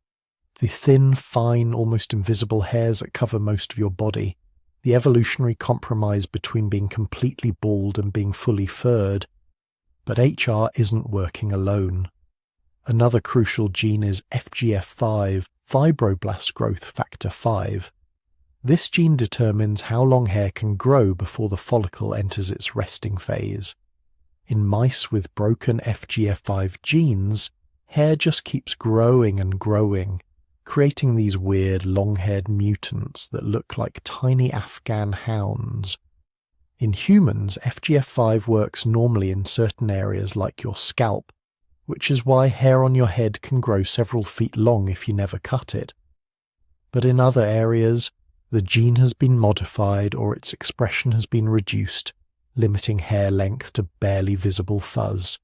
The thin, fine, almost invisible hairs that cover most of your body. The evolutionary compromise between being completely bald and being fully furred. But HR isn't working alone. Another crucial gene is FGF5, fibroblast growth factor 5. This gene determines how long hair can grow before the follicle enters its resting phase. In mice with broken FGF5 genes, hair just keeps growing and growing, creating these weird long-haired mutants that look like tiny Afghan hounds. In humans, FGF5 works normally in certain areas like your scalp, which is why hair on your head can grow several feet long if you never cut it. But in other areas, the gene has been modified or its expression has been reduced, limiting hair length to barely visible fuzz.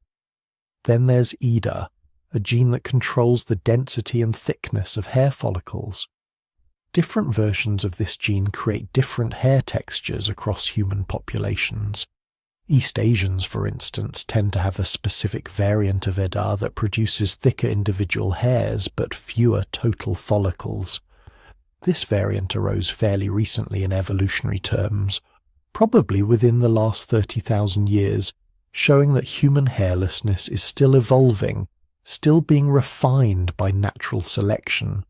Then there's EDA, a gene that controls the density and thickness of hair follicles. Different versions of this gene create different hair textures across human populations. East Asians, for instance, tend to have a specific variant of EDA that produces thicker individual hairs but fewer total follicles. This variant arose fairly recently in evolutionary terms, probably within the last 30,000 years, showing that human hairlessness is still evolving, still being refined by natural selection.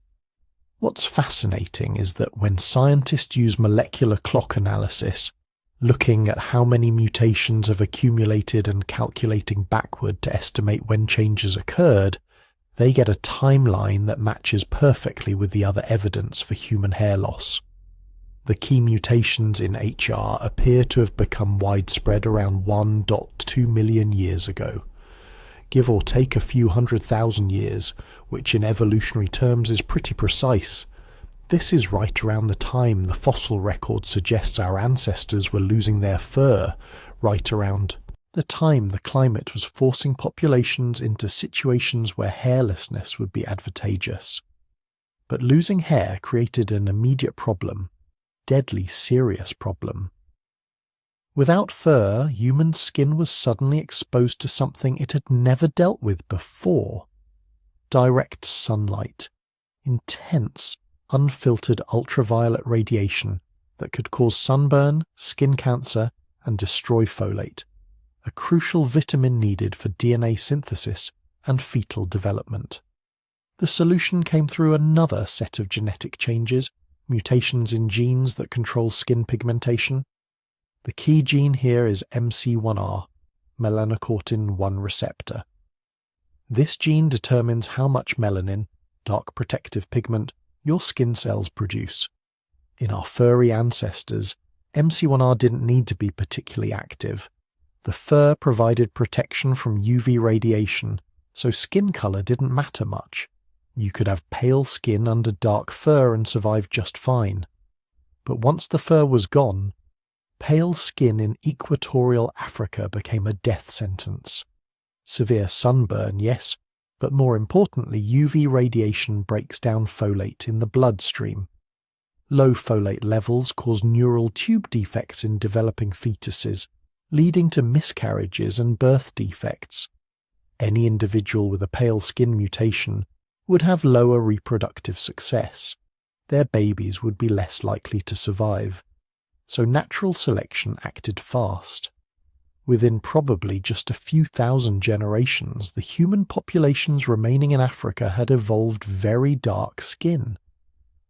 What's fascinating is that when scientists use molecular clock analysis, Looking at how many mutations have accumulated and calculating backward to estimate when changes occurred, they get a timeline that matches perfectly with the other evidence for human hair loss. The key mutations in HR appear to have become widespread around 1.2 million years ago, give or take a few 100,000 years, which in evolutionary terms is pretty precise. This is right around the time the fossil record suggests our ancestors were losing their fur, right around the time the climate was forcing populations into situations where hairlessness would be advantageous. But losing hair created an immediate problem, deadly serious problem. Without fur, human skin was suddenly exposed to something it had never dealt with before. Direct sunlight, intense, unfiltered ultraviolet radiation that could cause sunburn, skin cancer, and destroy folate, a crucial vitamin needed for DNA synthesis and fetal development. The solution came through another set of genetic changes, mutations in genes that control skin pigmentation. The key gene here is MC1R, melanocortin 1 receptor. This gene determines how much melanin, dark protective pigment, your skin cells produce. In our furry ancestors, MC1R didn't need to be particularly active. The fur provided protection from UV radiation, so skin color didn't matter much. You could have pale skin under dark fur and survive just fine. But once the fur was gone, pale skin in equatorial Africa became a death sentence. Severe sunburn, yes, but more importantly, UV radiation breaks down folate in the bloodstream. Low folate levels cause neural tube defects in developing fetuses, leading to miscarriages and birth defects. Any individual with a pale skin mutation would have lower reproductive success. Their babies would be less likely to survive. So natural selection acted fast. Within probably just a few thousand generations, the human populations remaining in Africa had evolved very dark skin.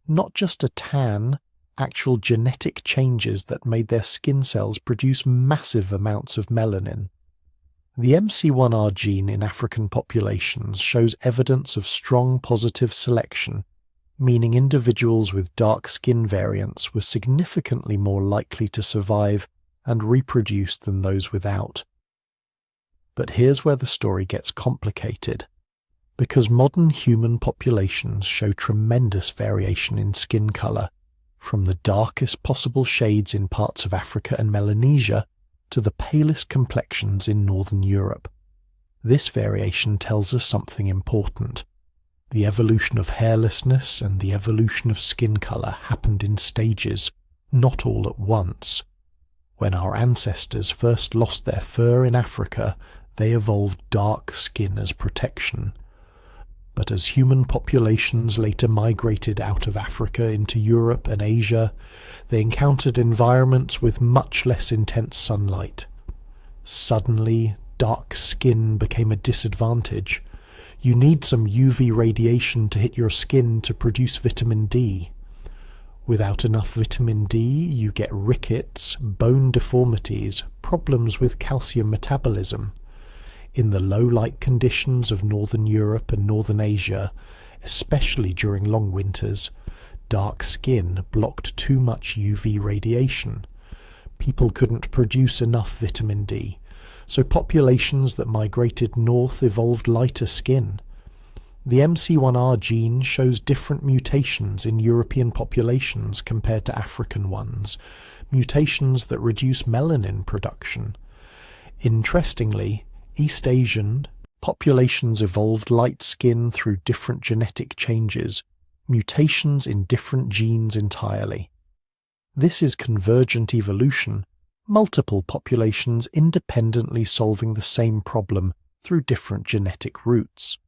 Not just a tan, actual genetic changes that made their skin cells produce massive amounts of melanin. The MC1R gene in African populations shows evidence of strong positive selection, meaning individuals with dark skin variants were significantly more likely to survive and reproduce than those without. But here's where the story gets complicated. Because modern human populations show tremendous variation in skin color, from the darkest possible shades in parts of Africa and Melanesia to the palest complexions in Northern Europe. This variation tells us something important. The evolution of hairlessness and the evolution of skin color happened in stages, not all at once. When our ancestors first lost their fur in Africa, they evolved dark skin as protection. But as human populations later migrated out of Africa into Europe and Asia, they encountered environments with much less intense sunlight. Suddenly, dark skin became a disadvantage. You need some UV radiation to hit your skin to produce vitamin D. Without enough vitamin D, you get rickets, bone deformities, problems with calcium metabolism. In the low-light conditions of Northern Europe and Northern Asia, especially during long winters, dark skin blocked too much UV radiation. People couldn't produce enough vitamin D, so populations that migrated north evolved lighter skin. The MC1R gene shows different mutations in European populations compared to African ones, mutations that reduce melanin production. Interestingly, East Asian populations evolved light skin through different genetic changes, mutations in different genes entirely. This is convergent evolution, multiple populations independently solving the same problem through different genetic routes.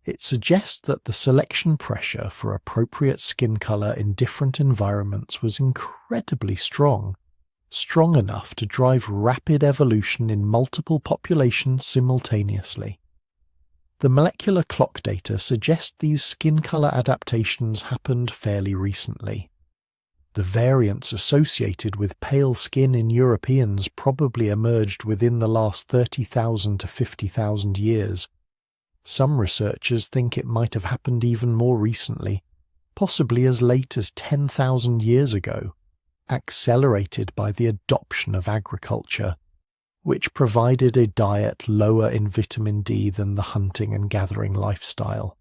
It suggests that the selection pressure for appropriate skin color in different environments was incredibly strong enough to drive rapid evolution in multiple populations simultaneously. The molecular clock data suggest these skin color adaptations happened fairly recently. The variants associated with pale skin in Europeans probably emerged within the last 30,000 to 50,000 years. Some researchers think it might have happened even more recently, possibly as late as 10,000 years ago, accelerated by the adoption of agriculture, which provided a diet lower in vitamin D than the hunting and gathering lifestyle.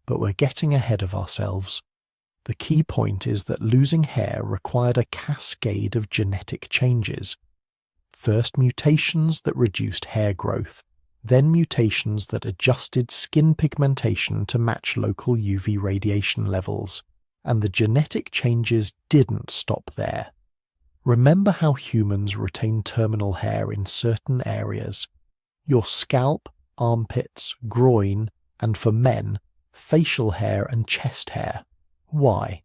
But we're getting ahead of ourselves. The key point is that losing hair required a cascade of genetic changes. First mutations that reduced hair growth, then mutations that adjusted skin pigmentation to match local UV radiation levels. And the genetic changes didn't stop there. Remember how humans retain terminal hair in certain areas. Your scalp, armpits, groin, and for men, facial hair and chest hair. Why?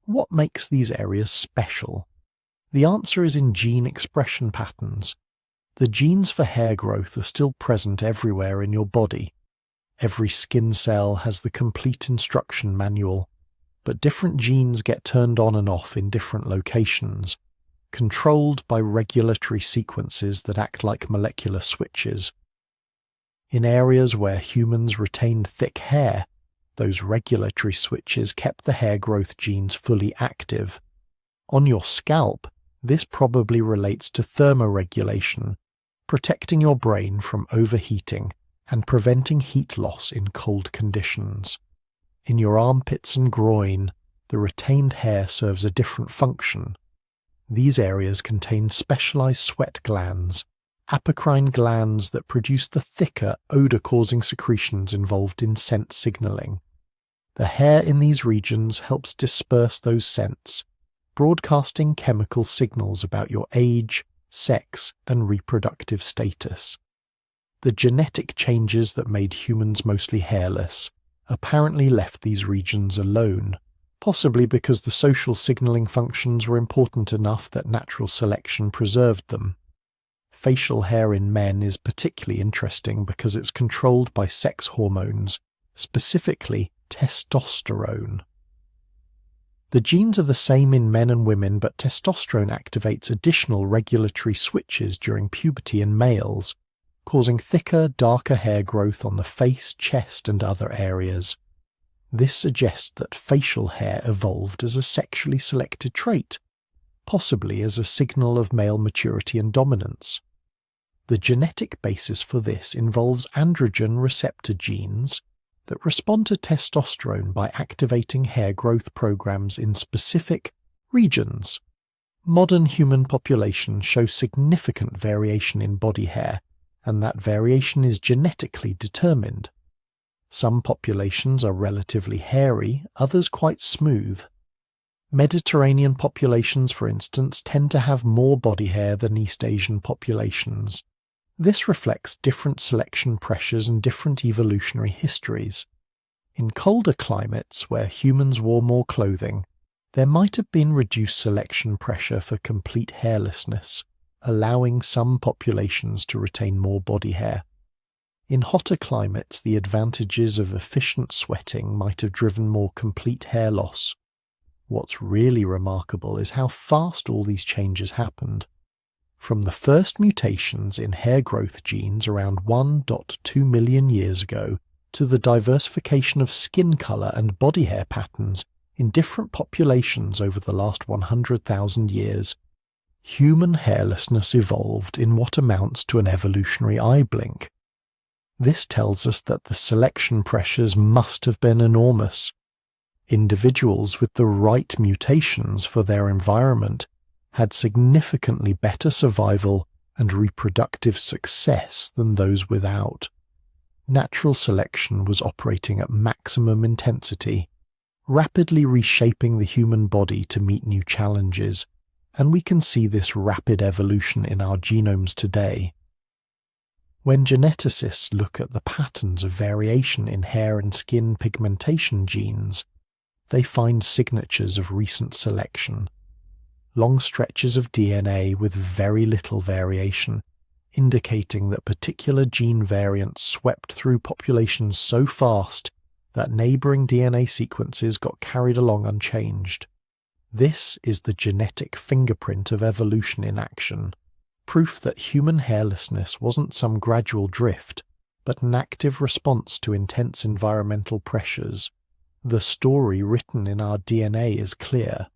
What makes these areas special? The answer is in gene expression patterns. The genes for hair growth are still present everywhere in your body. Every skin cell has the complete instruction manual, but different genes get turned on and off in different locations, controlled by regulatory sequences that act like molecular switches. In areas where humans retained thick hair, those regulatory switches kept the hair growth genes fully active. On your scalp, this probably relates to thermoregulation, protecting your brain from overheating and preventing heat loss in cold conditions. In your armpits and groin, the retained hair serves a different function. These areas contain specialized sweat glands, apocrine glands that produce the thicker, odor-causing secretions involved in scent signaling. The hair in these regions helps disperse those scents, broadcasting chemical signals about your age, sex, and reproductive status. The genetic changes that made humans mostly hairless apparently left these regions alone, possibly because the social signaling functions were important enough that natural selection preserved them. Facial hair in men is particularly interesting because it's controlled by sex hormones, specifically testosterone. The genes are the same in men and women, but testosterone activates additional regulatory switches during puberty in males, causing thicker, darker hair growth on the face, chest, and other areas. This suggests that facial hair evolved as a sexually selected trait, possibly as a signal of male maturity and dominance. The genetic basis for this involves androgen receptor genes that respond to testosterone by activating hair growth programs in specific regions. Modern human populations show significant variation in body hair, and that variation is genetically determined. Some populations are relatively hairy, others quite smooth. Mediterranean populations, for instance, tend to have more body hair than East Asian populations. This reflects different selection pressures and different evolutionary histories. In colder climates, where humans wore more clothing, there might have been reduced selection pressure for complete hairlessness, allowing some populations to retain more body hair. In hotter climates, the advantages of efficient sweating might have driven more complete hair loss. What's really remarkable is how fast all these changes happened. From the first mutations in hair growth genes around 1.2 million years ago to the diversification of skin color and body hair patterns in different populations over the last 100,000 years, human hairlessness evolved in what amounts to an evolutionary eye blink. This tells us that the selection pressures must have been enormous. Individuals with the right mutations for their environment had significantly better survival and reproductive success than those without. Natural selection was operating at maximum intensity, rapidly reshaping the human body to meet new challenges, and we can see this rapid evolution in our genomes today. When geneticists look at the patterns of variation in hair and skin pigmentation genes, they find signatures of recent selection. Long stretches of DNA with very little variation, indicating that particular gene variants swept through populations so fast that neighboring DNA sequences got carried along unchanged. This is the genetic fingerprint of evolution in action, proof that human hairlessness wasn't some gradual drift, but an active response to intense environmental pressures. The story written in our DNA is clear.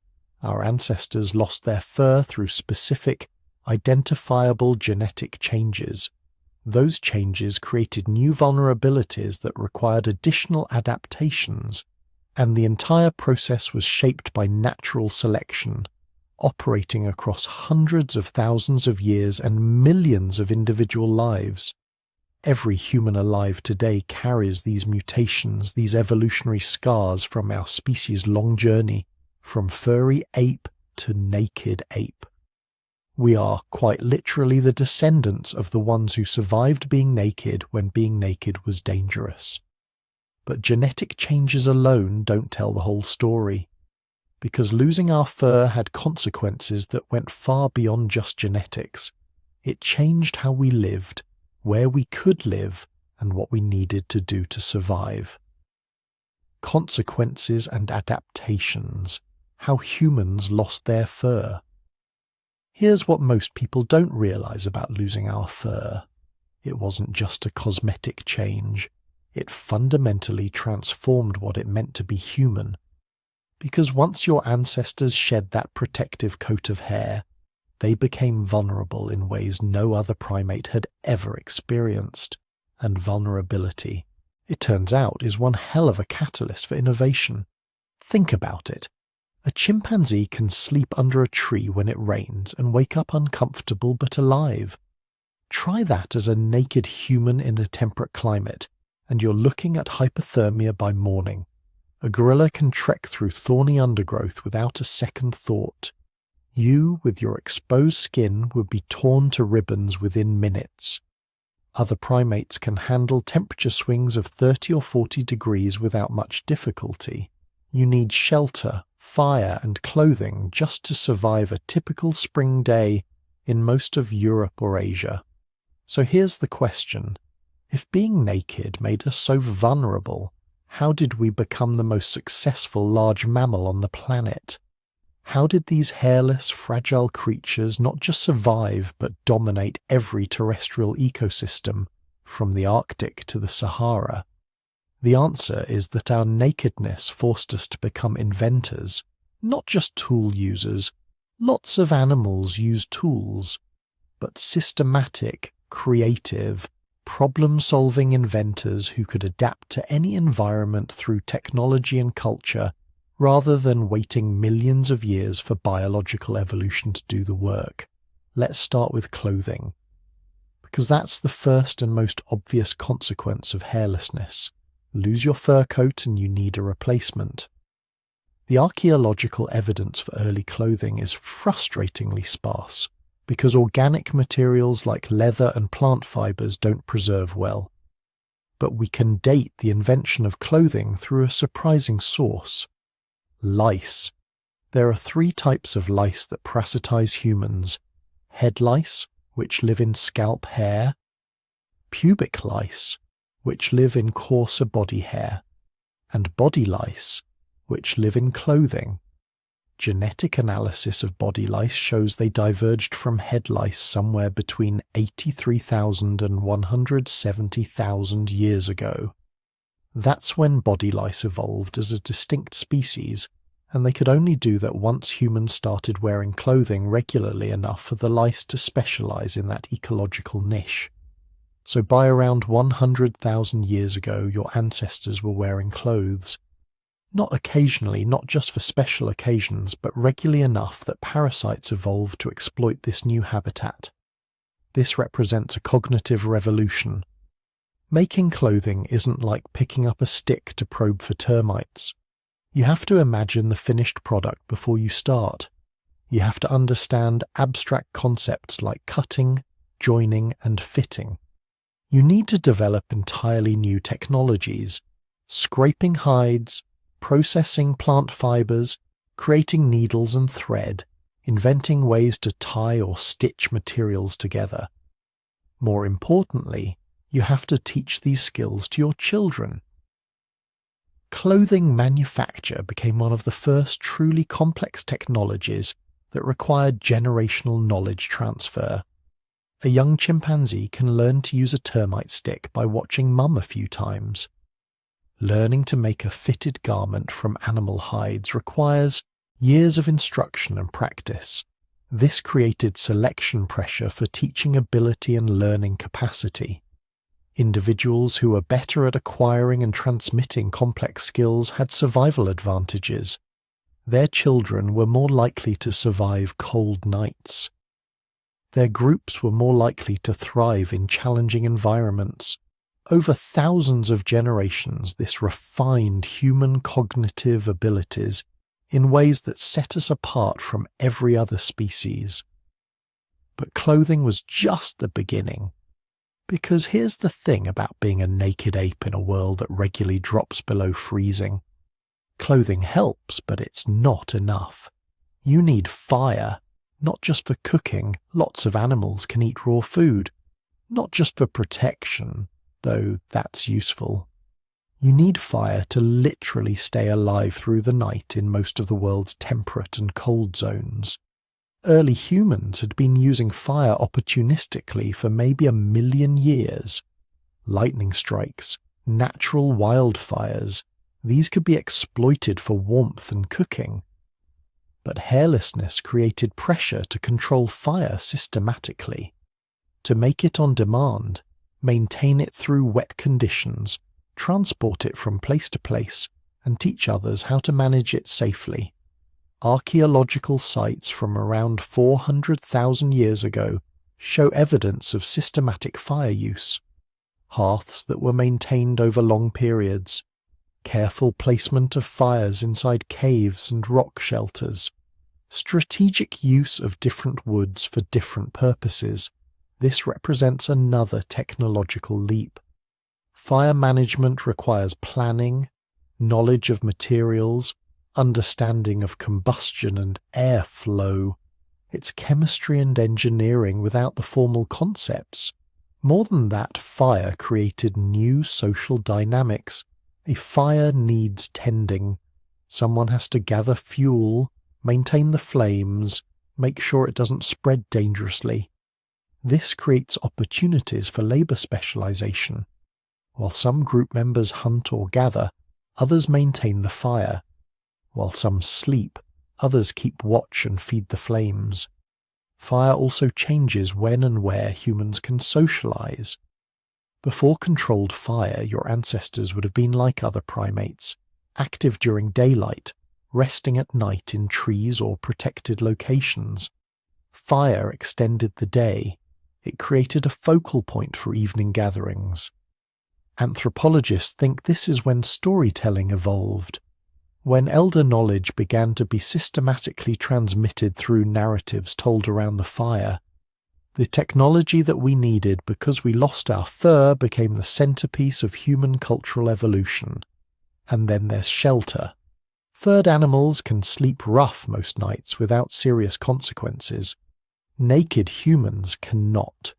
Our ancestors lost their fur through specific, identifiable genetic changes. Those changes created new vulnerabilities that required additional adaptations, and the entire process was shaped by natural selection, operating across hundreds of thousands of years and millions of individual lives. Every human alive today carries these mutations, these evolutionary scars from our species' long journey, from furry ape to naked ape. We are quite literally the descendants of the ones who survived being naked when being naked was dangerous. But genetic changes alone don't tell the whole story, because losing our fur had consequences that went far beyond just genetics. It changed how we lived, where we could live, and what we needed to do to survive. Consequences and adaptations, how humans lost their fur. Here's what most people don't realize about losing our fur. It wasn't just a cosmetic change. It fundamentally transformed what it meant to be human. Because once your ancestors shed that protective coat of hair, they became vulnerable in ways no other primate had ever experienced. And vulnerability, it turns out, is one hell of a catalyst for innovation. Think about it. A chimpanzee can sleep under a tree when it rains and wake up uncomfortable but alive. Try that as a naked human in a temperate climate, and you're looking at hypothermia by morning. A gorilla can trek through thorny undergrowth without a second thought. You, with your exposed skin, would be torn to ribbons within minutes. Other primates can handle temperature swings of 30 or 40 degrees without much difficulty. You need shelter, fire, and clothing just to survive a typical spring day in most of Europe or Asia. So here's the question. If being naked made us so vulnerable, how did we become the most successful large mammal on the planet? How did these hairless, fragile creatures not just survive but dominate every terrestrial ecosystem, from the Arctic to the Sahara? The answer is that our nakedness forced us to become inventors, not just tool users. Lots of animals use tools, but systematic, creative, problem-solving inventors who could adapt to any environment through technology and culture, rather than waiting millions of years for biological evolution to do the work. Let's start with clothing, because that's the first and most obvious consequence of hairlessness. Lose your fur coat and you need a replacement. The archaeological evidence for early clothing is frustratingly sparse, because organic materials like leather and plant fibers don't preserve well. But we can date the invention of clothing through a surprising source. Lice. There are 3 types of lice that parasitize humans: head lice, which live in scalp hair; pubic lice, which live in coarser body hair; and body lice, which live in clothing. Genetic analysis of body lice shows they diverged from head lice somewhere between 83,000 and 170,000 years ago. That's when body lice evolved as a distinct species, and they could only do that once humans started wearing clothing regularly enough for the lice to specialize in that ecological niche. So by around 100,000 years ago, your ancestors were wearing clothes. Not occasionally, not just for special occasions, but regularly enough that parasites evolved to exploit this new habitat. This represents a cognitive revolution. Making clothing isn't like picking up a stick to probe for termites. You have to imagine the finished product before you start. You have to understand abstract concepts like cutting, joining, and fitting. You need to develop entirely new technologies, scraping hides, processing plant fibers, creating needles and thread, inventing ways to tie or stitch materials together. More importantly, you have to teach these skills to your children. clothing manufacture became one of the first truly complex technologies that required generational knowledge transfer. A young chimpanzee can learn to use a termite stick by watching mum a few times. Learning to make a fitted garment from animal hides requires years of instruction and practice. This created selection pressure for teaching ability and learning capacity. Individuals who were better at acquiring and transmitting complex skills had survival advantages. Their children were more likely to survive cold nights. Their groups were more likely to thrive in challenging environments. Over thousands of generations, this refined human cognitive abilities in ways that set us apart from every other species. But clothing was just the beginning. Because here's the thing about being a naked ape in a world that regularly drops below freezing. Clothing helps, but it's not enough. You need fire, not just for cooking. Lots of animals can eat raw food. Not just for protection, though that's useful. You need fire to literally stay alive through the night in most of the world's temperate and cold zones. Early humans had been using fire opportunistically for maybe 1 million years. Lightning strikes, natural wildfires, these could be exploited for warmth and cooking. But hairlessness created pressure to control fire systematically, to make it on demand, maintain it through wet conditions, transport it from place to place, and teach others how to manage it safely. Archaeological sites from around 400,000 years ago show evidence of systematic fire use. Hearths that were maintained over long periods, careful placement of fires inside caves and rock shelters, strategic use of different woods for different purposes. This represents another technological leap. Fire management requires planning, knowledge of materials, understanding of combustion and air flow. It's chemistry and engineering without the formal concepts. More than that, fire created new social dynamics. A fire needs tending. Someone has to gather fuel, maintain the flames, make sure it doesn't spread dangerously. This creates opportunities for labor specialization. While some group members hunt or gather, others maintain the fire. While some sleep, others keep watch and feed the flames. Fire also changes when and where humans can socialize. Before controlled fire, your ancestors would have been like other primates, active during daylight, resting at night in trees or protected locations. Fire extended the day. It created a focal point for evening gatherings. Anthropologists think this is when storytelling evolved, when elder knowledge began to be systematically transmitted through narratives told around the fire. The technology that we needed because we lost our fur became the centerpiece of human cultural evolution. And then there's shelter. Furred animals can sleep rough most nights without serious consequences. Naked humans cannot.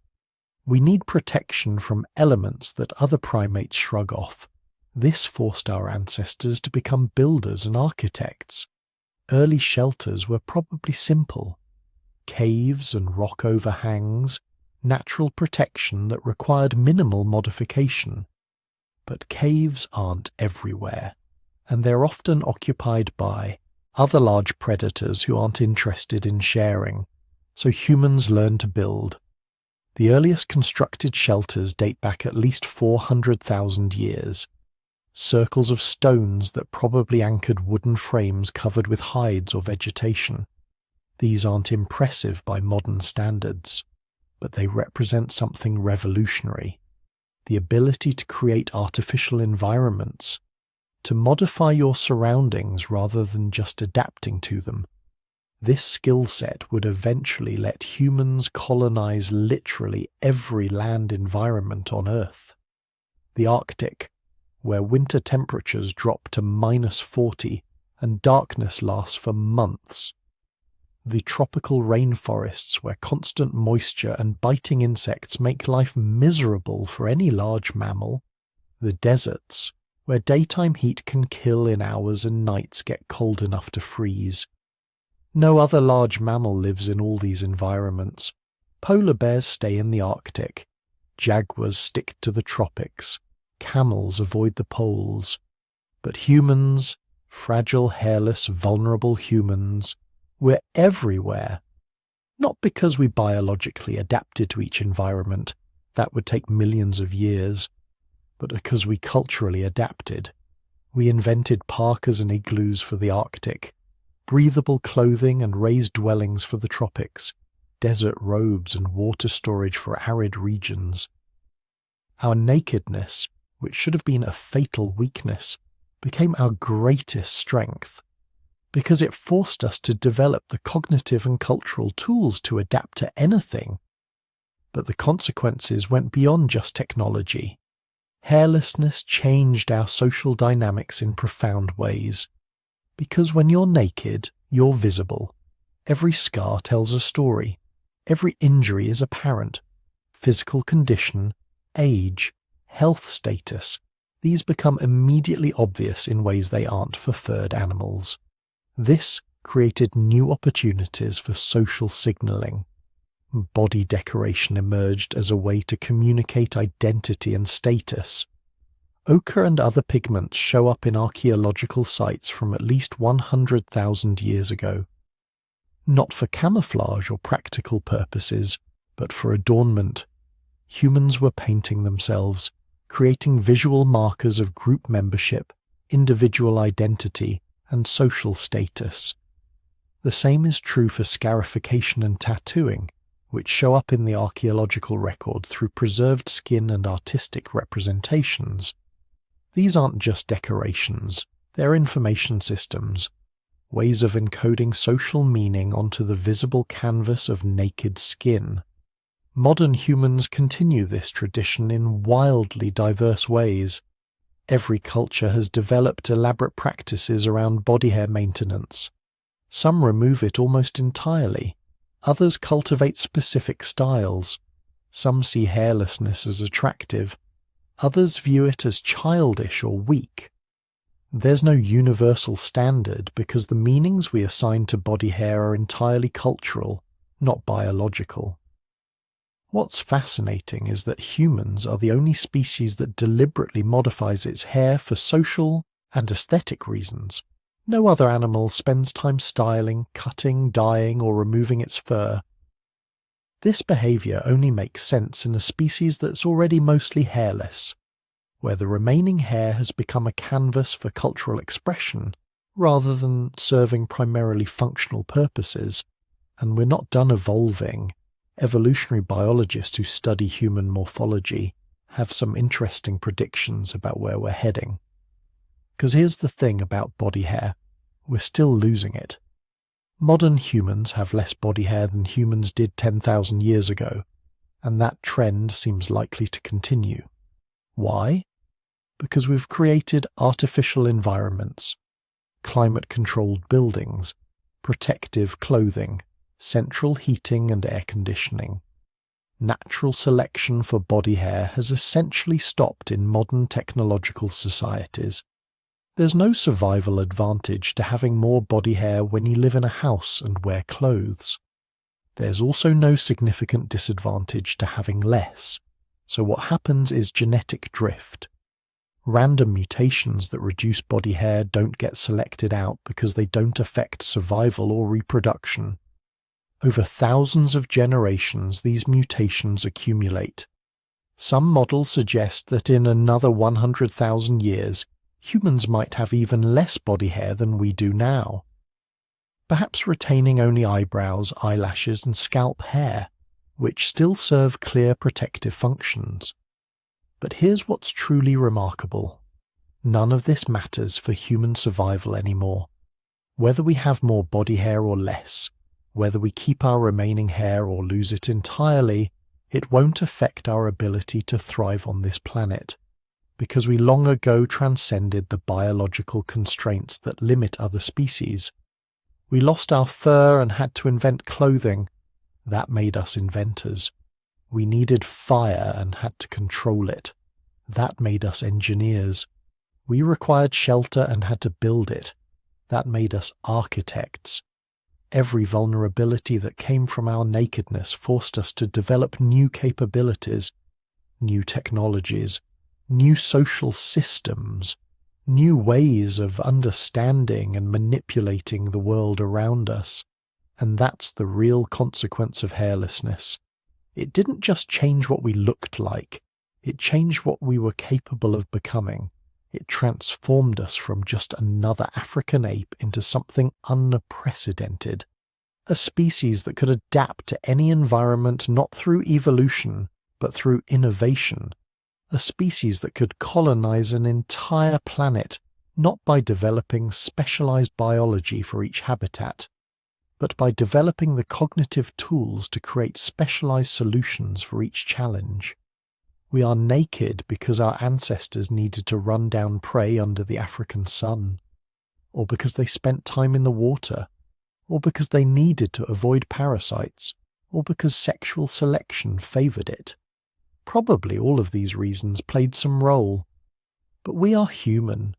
We need protection from elements that other primates shrug off. This forced our ancestors to become builders and architects. Early shelters were probably simple. Caves and rock overhangs, natural protection that required minimal modification. But caves aren't everywhere, and they're often occupied by other large predators who aren't interested in sharing, so humans learn to build. The earliest constructed shelters date back at least 400,000 years. Circles of stones that probably anchored wooden frames covered with hides or vegetation. These aren't impressive by modern standards, but they represent something revolutionary. The ability to create artificial environments, to modify your surroundings rather than just adapting to them. This skill set would eventually let humans colonize literally every land environment on Earth. The Arctic, where winter temperatures drop to -40 and darkness lasts for months. The tropical rainforests where constant moisture and biting insects make life miserable for any large mammal. The deserts, where daytime heat can kill in hours and nights get cold enough to freeze. No other large mammal lives in all these environments. Polar bears stay in the Arctic. Jaguars stick to the tropics. Camels avoid the poles. But humans, fragile, hairless, vulnerable humans, we're everywhere. Not because we biologically adapted to each environment, that would take millions of years, but because we culturally adapted. We invented parkas and igloos for the Arctic, breathable clothing and raised dwellings for the tropics, desert robes and water storage for arid regions. Our nakedness, which should have been a fatal weakness, became our greatest strength, because it forced us to develop the cognitive and cultural tools to adapt to anything. But the consequences went beyond just technology. Hairlessness changed our social dynamics in profound ways. Because when you're naked, you're visible. Every scar tells a story. Every injury is apparent. Physical condition, age, health status, these become immediately obvious in ways they aren't for furred animals. This created new opportunities for social signaling. Body decoration emerged as a way to communicate identity and status. Ochre and other pigments show up in archaeological sites from at least 100,000 years ago. Not for camouflage or practical purposes, but for adornment. Humans were painting themselves, creating visual markers of group membership, individual identity, and social status. The same is true for scarification and tattooing, which show up in the archaeological record through preserved skin and artistic representations. These aren't just decorations, they're information systems, ways of encoding social meaning onto the visible canvas of naked skin. Modern humans continue this tradition in wildly diverse ways. Every culture has developed elaborate practices around body hair maintenance. Some remove it almost entirely. Others cultivate specific styles. Some see hairlessness as attractive. Others view it as childish or weak. There's no universal standard because the meanings we assign to body hair are entirely cultural, not biological. What's fascinating is that humans are the only species that deliberately modifies its hair for social and aesthetic reasons. No other animal spends time styling, cutting, dyeing, or removing its fur. This behavior only makes sense in a species that's already mostly hairless, where the remaining hair has become a canvas for cultural expression rather than serving primarily functional purposes, and we're not done evolving. Evolutionary biologists who study human morphology have some interesting predictions about where we're heading. Because here's the thing about body hair, we're still losing it. Modern humans have less body hair than humans did 10,000 years ago, and that trend seems likely to continue. Why? Because we've created artificial environments, climate-controlled buildings, protective clothing, central heating and air conditioning. Natural selection for body hair has essentially stopped in modern technological societies. There's no survival advantage to having more body hair when you live in a house and wear clothes. There's also no significant disadvantage to having less, so what happens is genetic drift. Random mutations that reduce body hair don't get selected out because they don't affect survival or reproduction. Over thousands of generations, these mutations accumulate. Some models suggest that in another 100,000 years, humans might have even less body hair than we do now. Perhaps retaining only eyebrows, eyelashes, and scalp hair, which still serve clear protective functions. But here's what's truly remarkable. None of this matters for human survival anymore. Whether we have more body hair or less, whether we keep our remaining hair or lose it entirely, it won't affect our ability to thrive on this planet, because we long ago transcended the biological constraints that limit other species. We lost our fur and had to invent clothing. That made us inventors. We needed fire and had to control it. That made us engineers. We required shelter and had to build it. That made us architects. Every vulnerability that came from our nakedness forced us to develop new capabilities, new technologies, new social systems, new ways of understanding and manipulating the world around us. And that's the real consequence of hairlessness. It didn't just change what we looked like, it changed what we were capable of becoming. It transformed us from just another African ape into something unprecedented. A species that could adapt to any environment not through evolution, but through innovation. A species that could colonize an entire planet, not by developing specialized biology for each habitat, but by developing the cognitive tools to create specialized solutions for each challenge. We are naked because our ancestors needed to run down prey under the African sun, or because they spent time in the water, or because they needed to avoid parasites, or because sexual selection favored it. Probably all of these reasons played some role. But we are human,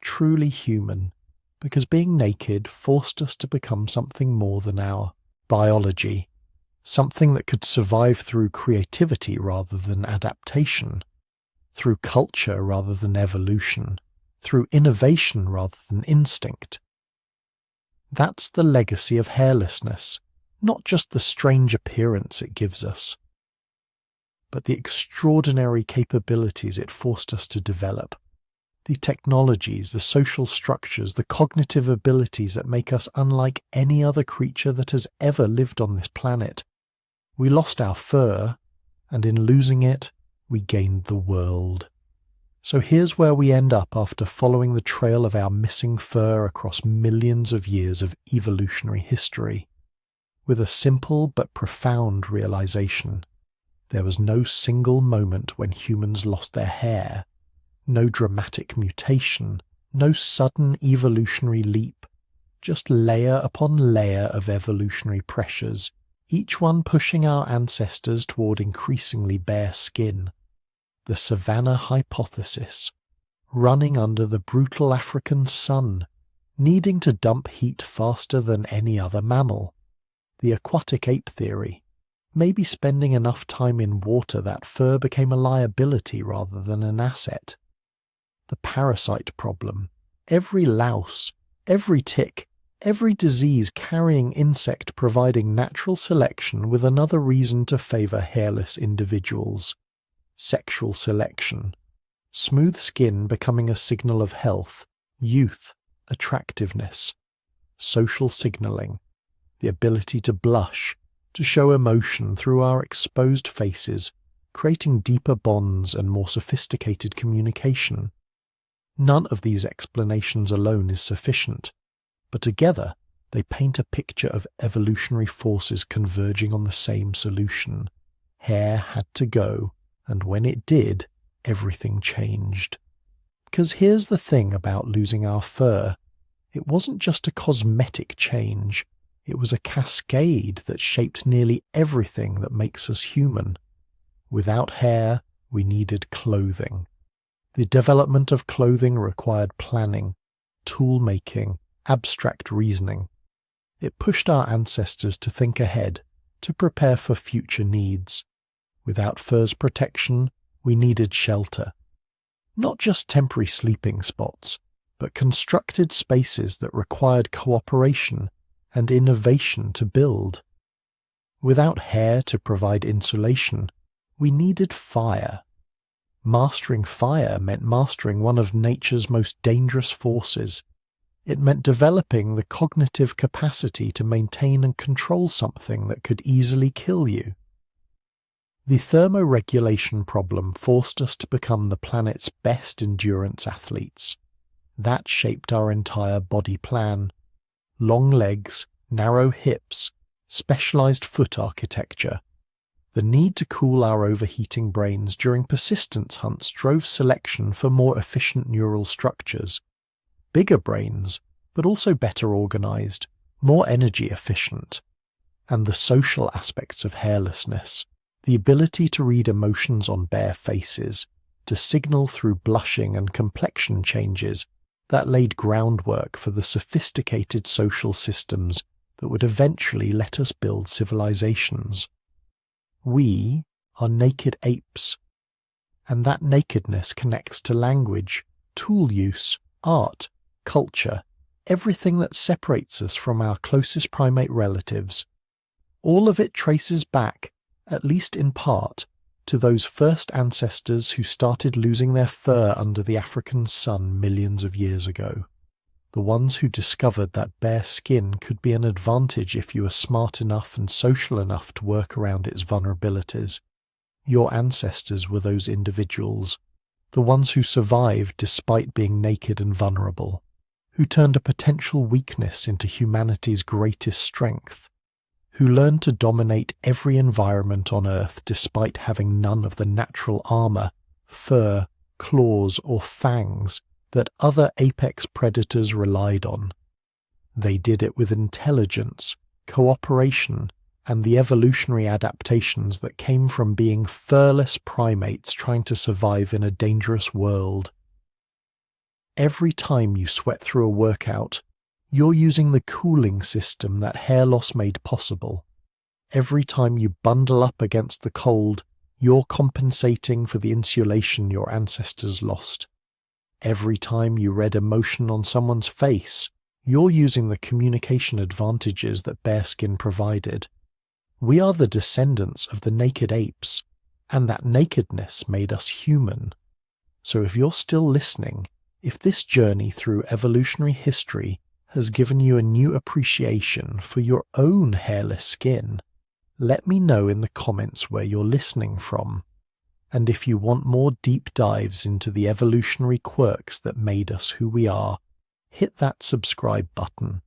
truly human, because being naked forced us to become something more than our biology. Something that could survive through creativity rather than adaptation, through culture rather than evolution, through innovation rather than instinct. That's the legacy of hairlessness, not just the strange appearance it gives us, but the extraordinary capabilities it forced us to develop, the technologies, the social structures, the cognitive abilities that make us unlike any other creature that has ever lived on this planet. We lost our fur, and in losing it, we gained the world. So here's where we end up after following the trail of our missing fur across millions of years of evolutionary history, with a simple but profound realization. There was no single moment when humans lost their hair, no dramatic mutation, no sudden evolutionary leap, just layer upon layer of evolutionary pressures, each one pushing our ancestors toward increasingly bare skin. The Savanna Hypothesis, running under the brutal African sun, needing to dump heat faster than any other mammal. The Aquatic Ape Theory, maybe spending enough time in water that fur became a liability rather than an asset. The parasite problem, every louse, every tick, every disease carrying insect providing natural selection with another reason to favor hairless individuals. Sexual selection. Smooth skin becoming a signal of health, youth, attractiveness. Social signaling. The ability to blush, to show emotion through our exposed faces, creating deeper bonds and more sophisticated communication. None of these explanations alone is sufficient, but together they paint a picture of evolutionary forces converging on the same solution. Hair had to go, and when it did, everything changed. Because here's the thing about losing our fur. It wasn't just a cosmetic change. It was a cascade that shaped nearly everything that makes us human. Without hair, we needed clothing. The development of clothing required planning, tool-making, abstract reasoning. It pushed our ancestors to think ahead, to prepare for future needs. Without fur's protection, we needed shelter. Not just temporary sleeping spots, but constructed spaces that required cooperation and innovation to build. Without hair to provide insulation, we needed fire. Mastering fire meant mastering one of nature's most dangerous forces. It meant developing the cognitive capacity to maintain and control something that could easily kill you. The thermoregulation problem forced us to become the planet's best endurance athletes. That shaped our entire body plan. Long legs, narrow hips, specialized foot architecture. The need to cool our overheating brains during persistence hunts drove selection for more efficient neural structures. Bigger brains, but also better organized, more energy efficient. And the social aspects of hairlessness, the ability to read emotions on bare faces, to signal through blushing and complexion changes that laid groundwork for the sophisticated social systems that would eventually let us build civilizations. We are naked apes, and that nakedness connects to language, tool use, art, culture, everything that separates us from our closest primate relatives. All of it traces back, at least in part, to those first ancestors who started losing their fur under the African sun millions of years ago. The ones who discovered that bare skin could be an advantage if you were smart enough and social enough to work around its vulnerabilities. Your ancestors were those individuals, the ones who survived despite being naked and vulnerable, who turned a potential weakness into humanity's greatest strength, who learned to dominate every environment on Earth despite having none of the natural armor, fur, claws, or fangs that other apex predators relied on. They did it with intelligence, cooperation, and the evolutionary adaptations that came from being furless primates trying to survive in a dangerous world. Every time you sweat through a workout, you're using the cooling system that hair loss made possible. Every time you bundle up against the cold, you're compensating for the insulation your ancestors lost. Every time you read emotion on someone's face, you're using the communication advantages that bearskin provided. We are the descendants of the naked apes, and that nakedness made us human. So if you're still listening, if this journey through evolutionary history has given you a new appreciation for your own hairless skin, let me know in the comments where you're listening from. And if you want more deep dives into the evolutionary quirks that made us who we are, hit that subscribe button.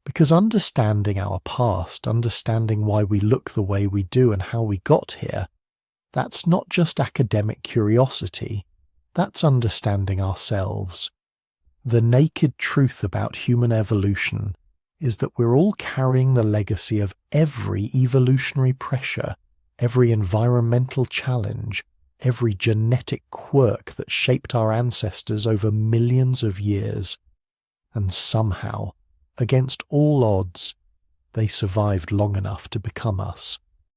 Because understanding our past, understanding why we look the way we do and how we got here, that's not just academic curiosity, that's understanding ourselves. The naked truth about human evolution is that we're all carrying the legacy of every evolutionary pressure, every environmental challenge, every genetic quirk that shaped our ancestors over millions of years. And somehow, against all odds, they survived long enough to become us.